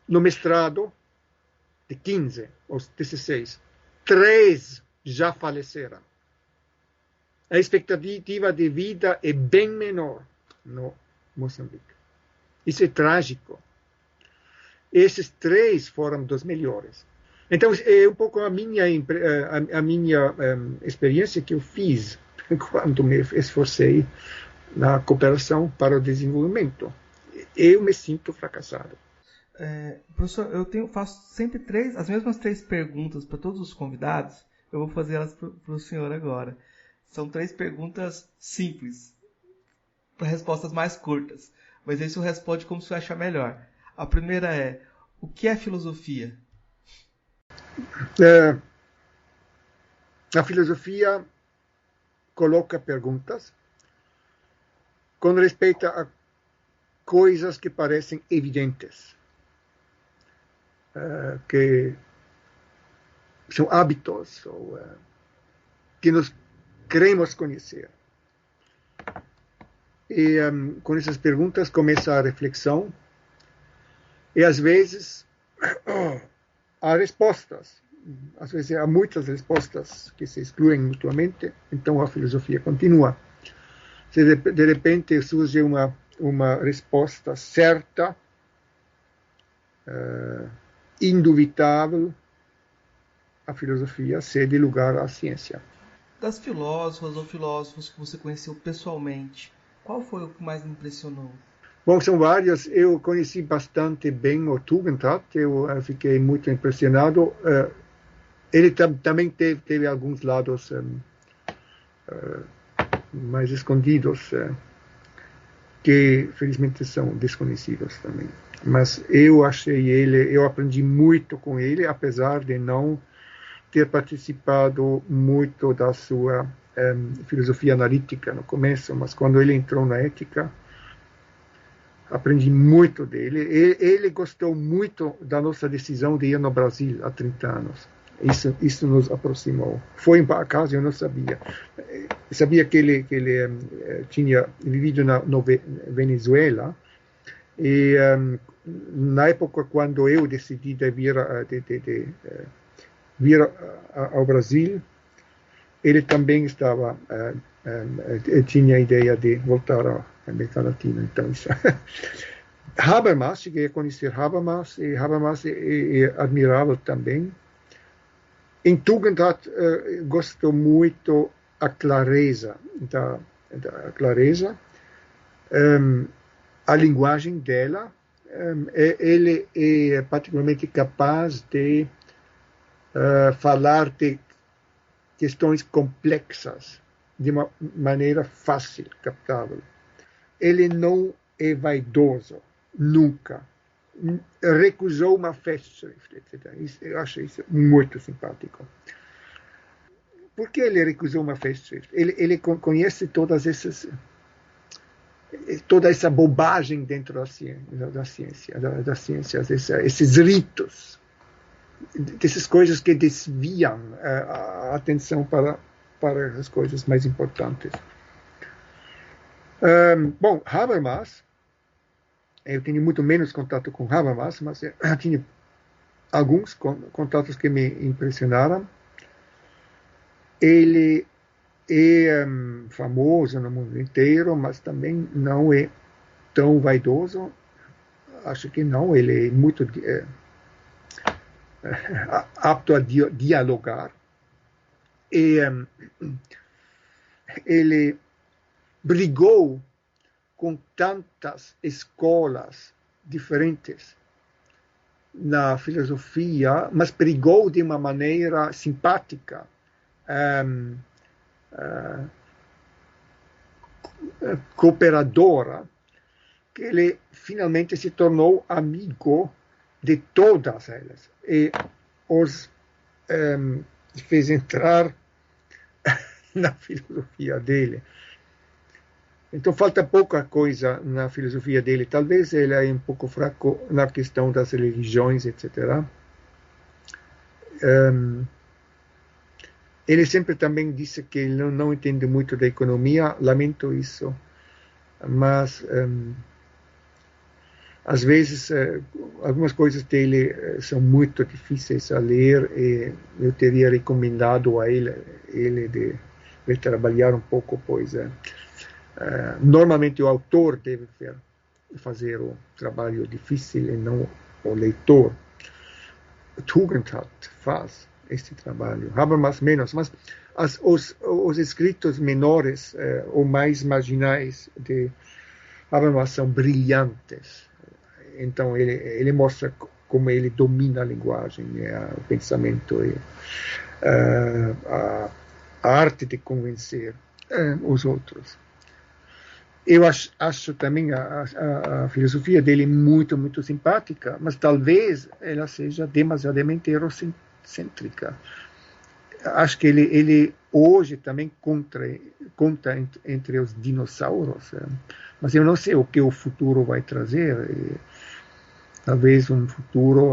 no mestrado, de 15 aos 16, 3 já faleceram. A expectativa de vida é bem menor no Moçambique. Isso é trágico. Esses 3 foram dos melhores. Então, é um pouco a minha experiência que eu fiz quando me esforcei na cooperação para o desenvolvimento. Eu me sinto fracassado. Professor, faço sempre as mesmas 3 perguntas para todos os convidados. Eu vou fazer elas para o senhor agora. São 3 perguntas simples, para respostas mais curtas. Mas aí o senhor responde como o senhor achar melhor. A primeira é: o que é filosofia? A filosofia coloca perguntas com respeito a coisas que parecem evidentes, que são hábitos ou, que nós queremos conhecer. E com essas perguntas começa a reflexão e às vezes há respostas. Às vezes há muitas respostas que se excluem mutuamente, então a filosofia continua. Se de repente surge uma resposta certa, indubitável, a filosofia cede lugar à ciência. Das filósofas ou filósofos que você conheceu pessoalmente, qual foi o que mais me impressionou? Bom, são vários. Eu conheci bastante bem o Tugendhat, eu fiquei muito impressionado. Ele também teve alguns lados mais escondidos, que felizmente são desconhecidos também. Mas eu aprendi muito com ele, apesar de não ter participado muito da sua filosofia analítica no começo, mas quando ele entrou na ética, aprendi muito dele. Ele gostou muito da nossa decisão de ir no Brasil há 30 anos. Isso nos aproximou. Foi um acaso, eu não sabia. Eu sabia que ele tinha vivido na Venezuela, e na época quando eu decidi de vir ao Brasil, ele também tinha a ideia de voltar à América Latina. Então, isso. Habermas, cheguei a conhecer Habermas, e Habermas é admirável também. Em Tugendhat, gosto muito a clareza, a linguagem dela. Ele é particularmente capaz de falar de questões complexas de uma maneira fácil, captável. Ele não é vaidoso, nunca. Recusou uma Festschrift, etc. Eu acho isso muito simpático. Por que ele recusou uma Festschrift? Ele conhece toda essa bobagem dentro da ciência, esses ritos, dessas coisas que desviam a atenção para as coisas mais importantes. Bom, Habermas, eu tenho muito menos contato com Habermas, mas eu tinha alguns contatos que me impressionaram. Ele é famoso no mundo inteiro, mas também não é tão vaidoso. Acho que não, ele é muito apto a dialogar. E ele brigou com tantas escolas diferentes na filosofia, mas pregou de uma maneira simpática, cooperadora, que ele finalmente se tornou amigo de todas elas e os fez entrar na filosofia dele. Então falta pouca coisa na filosofia dele. Talvez ele é um pouco fraco na questão das religiões, etc. Ele sempre também disse que ele não entende muito da economia. Lamento isso. Mas às vezes algumas coisas dele são muito difíceis a ler e eu teria recomendado a ele de trabalhar um pouco, pois normalmente o autor deve fazer o trabalho difícil e não o leitor. Tugendhat faz este trabalho, Habermas menos, mas os escritos menores ou mais marginais de Habermas são brilhantes. Então ele mostra como ele domina a linguagem, o pensamento, a arte de convencer os outros. Eu acho também a filosofia dele muito, muito simpática, mas talvez ela seja demasiadamente eurocêntrica. Acho que ele hoje também conta entre os dinossauros, mas eu não sei o que o futuro vai trazer. Talvez um futuro,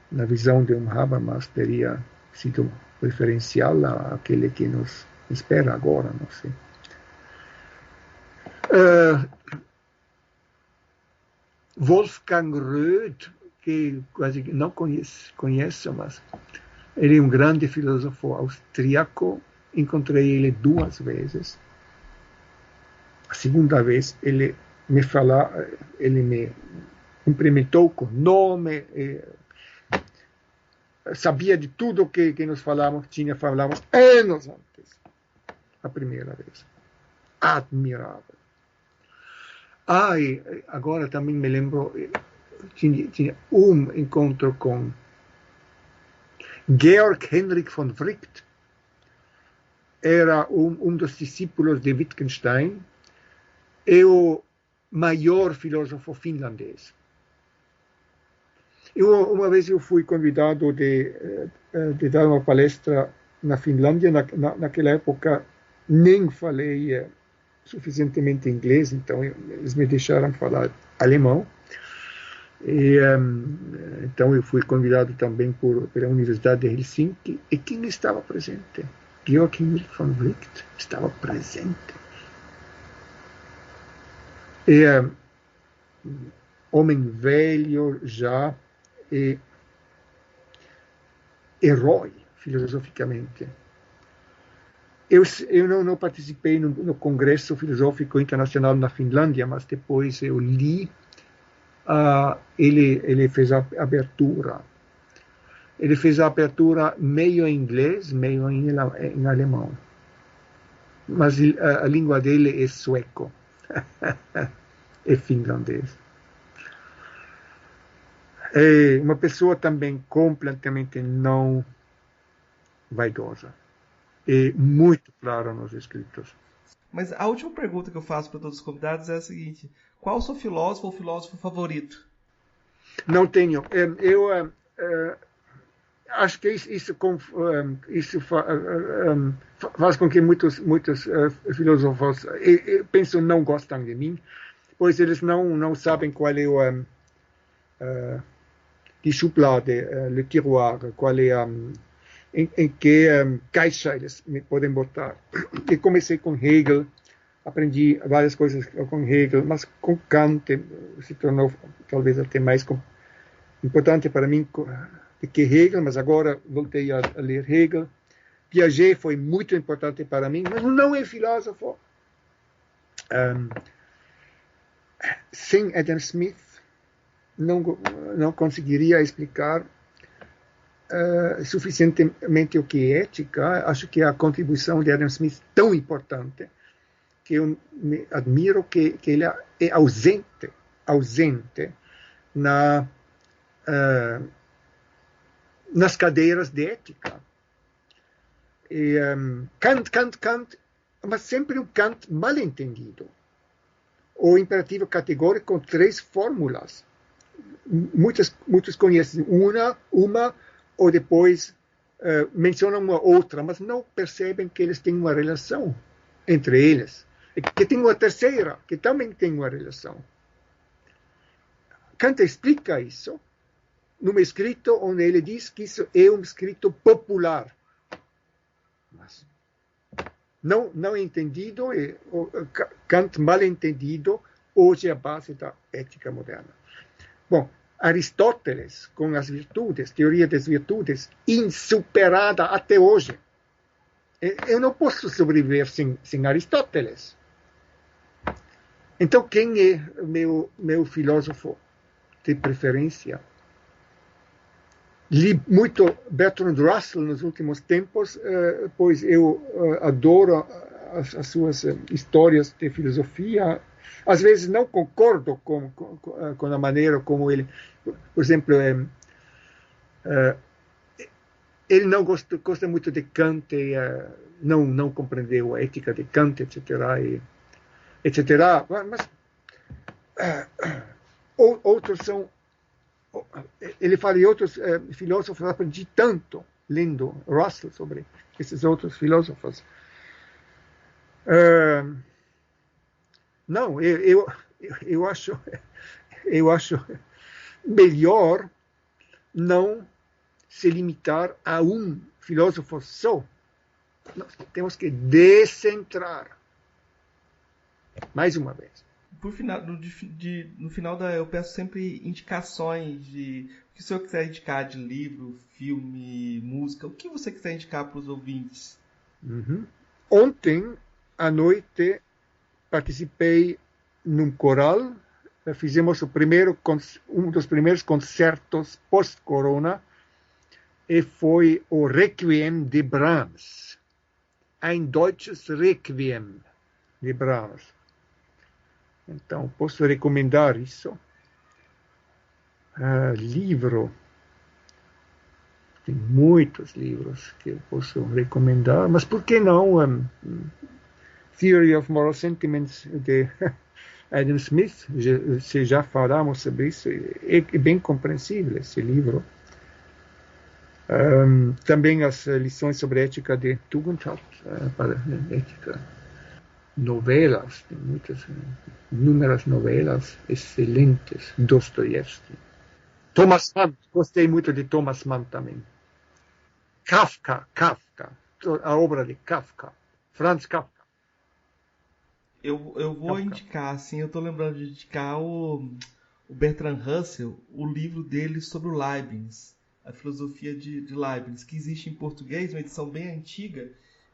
na visão de Habermas, teria sido preferencial àquele que nos espera agora, não sei. Wolfgang Röth, que quase não conheço, mas ele é um grande filósofo austríaco. Encontrei ele 2 vezes. A segunda vez ele me cumprimentou com nome, sabia de tudo que nós falávamos anos antes. A primeira vez. Admirável. E agora também me lembro, tinha um encontro com Georg Henrik von Wright. Era um dos discípulos de Wittgenstein e o maior filósofo finlandês. Uma vez eu fui convidado de dar uma palestra na Finlândia. Naquela época nem falei suficientemente inglês, então eles me deixaram falar alemão. Então eu fui convidado também pela Universidade de Helsinki. E quem estava presente? Georg Henrik von Wright estava presente. Homem velho já, herói filosoficamente. Eu não participei no Congresso Filosófico Internacional na Finlândia, mas depois eu li. Ele fez a abertura. Ele fez a abertura meio em inglês, meio em alemão. Mas a língua dele é sueco. É finlandês. É uma pessoa também completamente não vaidosa. É muito claro nos escritos. Mas a última pergunta que eu faço para todos os convidados é a seguinte: qual o seu filósofo ou filósofo favorito? Não tenho. Eu acho que isso faz com que muitos filósofos, eu penso, não gostam de mim, pois eles não sabem qual é o die Schublade, le tiroir, qual é em que caixa eles me podem botar. Eu comecei com Hegel, aprendi várias coisas com Hegel, mas com Kant se tornou talvez até mais importante para mim do que Hegel, mas agora voltei a ler Hegel. Piaget foi muito importante para mim, mas não é filósofo. Sem Adam Smith, não conseguiria explicar suficientemente o que é ética. Acho que a contribuição de Adam Smith é tão importante que eu me admiro que ele é ausente ausente nas cadeiras de ética. E, Kant, mas sempre o Kant mal entendido. O imperativo categórico com 3 fórmulas. Muitos conhecem uma ou depois mencionam uma outra, mas não percebem que eles têm uma relação entre eles. E que tem uma terceira, que também tem uma relação. Kant explica isso num escrito onde ele diz que isso é um escrito popular. Mas não entendido, Kant mal entendido, hoje é a base da ética moderna. Bom, Aristóteles, com as virtudes, teoria das virtudes, insuperada até hoje. Eu não posso sobreviver sem Aristóteles. Então, quem é meu filósofo de preferência? Li muito Bertrand Russell nos últimos tempos, pois eu adoro as suas histórias de filosofia. Às vezes não concordo com a maneira como ele, por exemplo, ele não gosta muito de Kant, e não compreendeu a ética de Kant, etc. Mas outros são. Ele fala de outros filósofos, aprendi tanto lendo Russell sobre esses outros filósofos. Não, eu acho melhor não se limitar a um filósofo só. Nós temos que descentrar. Mais uma vez. No final eu peço sempre indicações de o que o senhor quiser indicar de livro, filme, música, o que você quiser indicar para os ouvintes. Uhum. Ontem à noite participei num coral, fizemos um dos primeiros concertos post-corona e foi o Requiem de Brahms, Ein deutsches Requiem de Brahms. Então, posso recomendar isso. Livro. Tem muitos livros que eu posso recomendar, mas por que não Theory of Moral Sentiments de Adam Smith? Se já falamos sobre isso, é bem compreensível esse livro. Também as lições sobre ética de Tugendhat, para ética. Novelas, tem inúmeras novelas excelentes, Dostoiévski. Thomas Mann, gostei muito de Thomas Mann também. Kafka, a obra de Kafka, Franz Kafka. Eu vou indicar, assim, eu estou lembrando de indicar o Bertrand Russell, o livro dele sobre o Leibniz, a filosofia de Leibniz, que existe em português, uma edição bem antiga,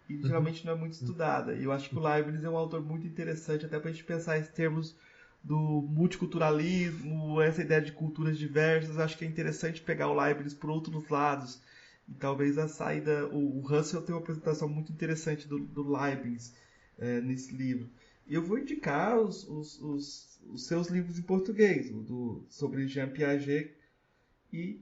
e geralmente não é muito estudada. E eu acho que o Leibniz é um autor muito interessante, até para a gente pensar em termos do multiculturalismo, essa ideia de culturas diversas. Eu acho que é interessante pegar o Leibniz por outros lados. E talvez a saída... O Russell tem uma apresentação muito interessante do Leibniz nesse livro. E eu vou indicar os seus livros em português, sobre Jean Piaget e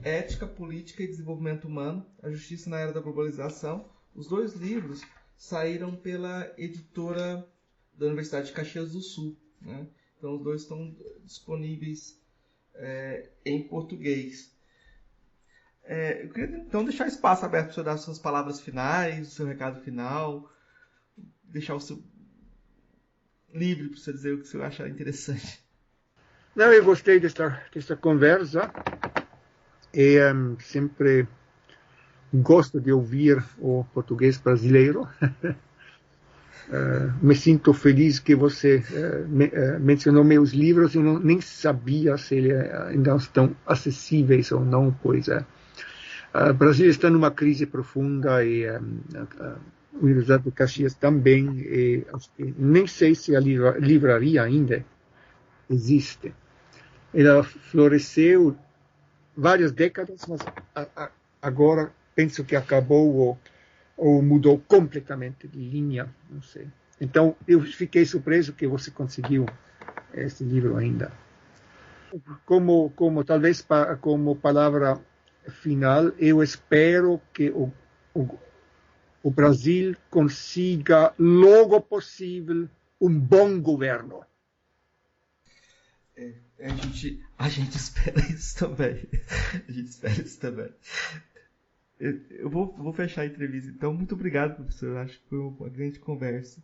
Ética, Política e Desenvolvimento Humano, A Justiça na Era da Globalização. Os 2 livros saíram pela editora da Universidade de Caxias do Sul, né? Então, os 2 estão disponíveis em português. Eu queria, então, deixar espaço aberto para você dar suas palavras finais, o seu recado final, deixar o seu livre para você dizer o que você achar interessante. Não, eu gostei desta conversa e sempre gosto de ouvir o português brasileiro. Me sinto feliz que você mencionou meus livros. Eu nem sabia se eles ainda estão acessíveis ou não, pois o Brasil está numa crise profunda e a Universidade de Caxias também. E nem sei se a livraria ainda existe. Ela floresceu várias décadas, mas agora penso que acabou ou mudou completamente de linha, não sei. Então, eu fiquei surpreso que você conseguiu esse livro ainda. como talvez como palavra final, eu espero que o Brasil consiga logo possível um bom governo. A gente espera isso também. A gente espera isso também. Eu vou fechar a entrevista, então. Muito obrigado, professor. Acho que foi uma grande conversa.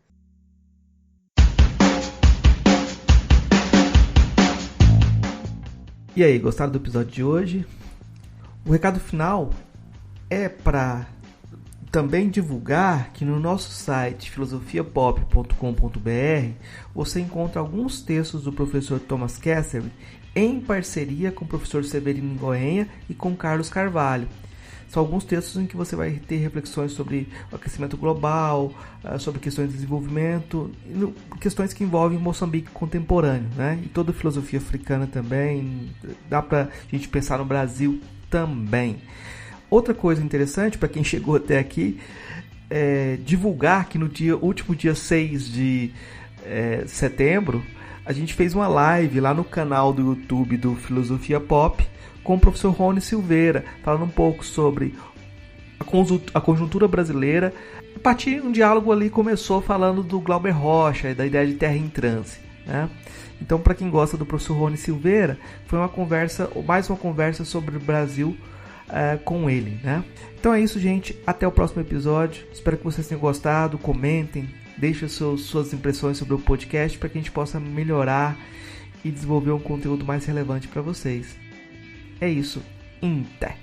E aí, gostaram do episódio de hoje? O recado final é para também divulgar que no nosso site filosofiapop.com.br você encontra alguns textos do professor Thomas Kessler em parceria com o professor Severino Goenha e com Carlos Carvalho. São alguns textos em que você vai ter reflexões sobre o aquecimento global, sobre questões de desenvolvimento, questões que envolvem Moçambique contemporâneo, né? E toda a filosofia africana também. Dá para a gente pensar no Brasil também. Outra coisa interessante para quem chegou até aqui é divulgar que no último dia 6 de setembro a gente fez uma live lá no canal do YouTube do Filosofia Pop com o professor Rony Silveira, falando um pouco sobre a conjuntura brasileira. A partir de um diálogo ali começou falando do Glauber Rocha e da ideia de terra em transe, né? Então, para quem gosta do professor Rony Silveira, foi mais uma conversa sobre o Brasil com ele, né? Então é isso, gente. Até o próximo episódio. Espero que vocês tenham gostado. Comentem, deixem suas impressões sobre o podcast para que a gente possa melhorar e desenvolver um conteúdo mais relevante para vocês. É isso. Inter.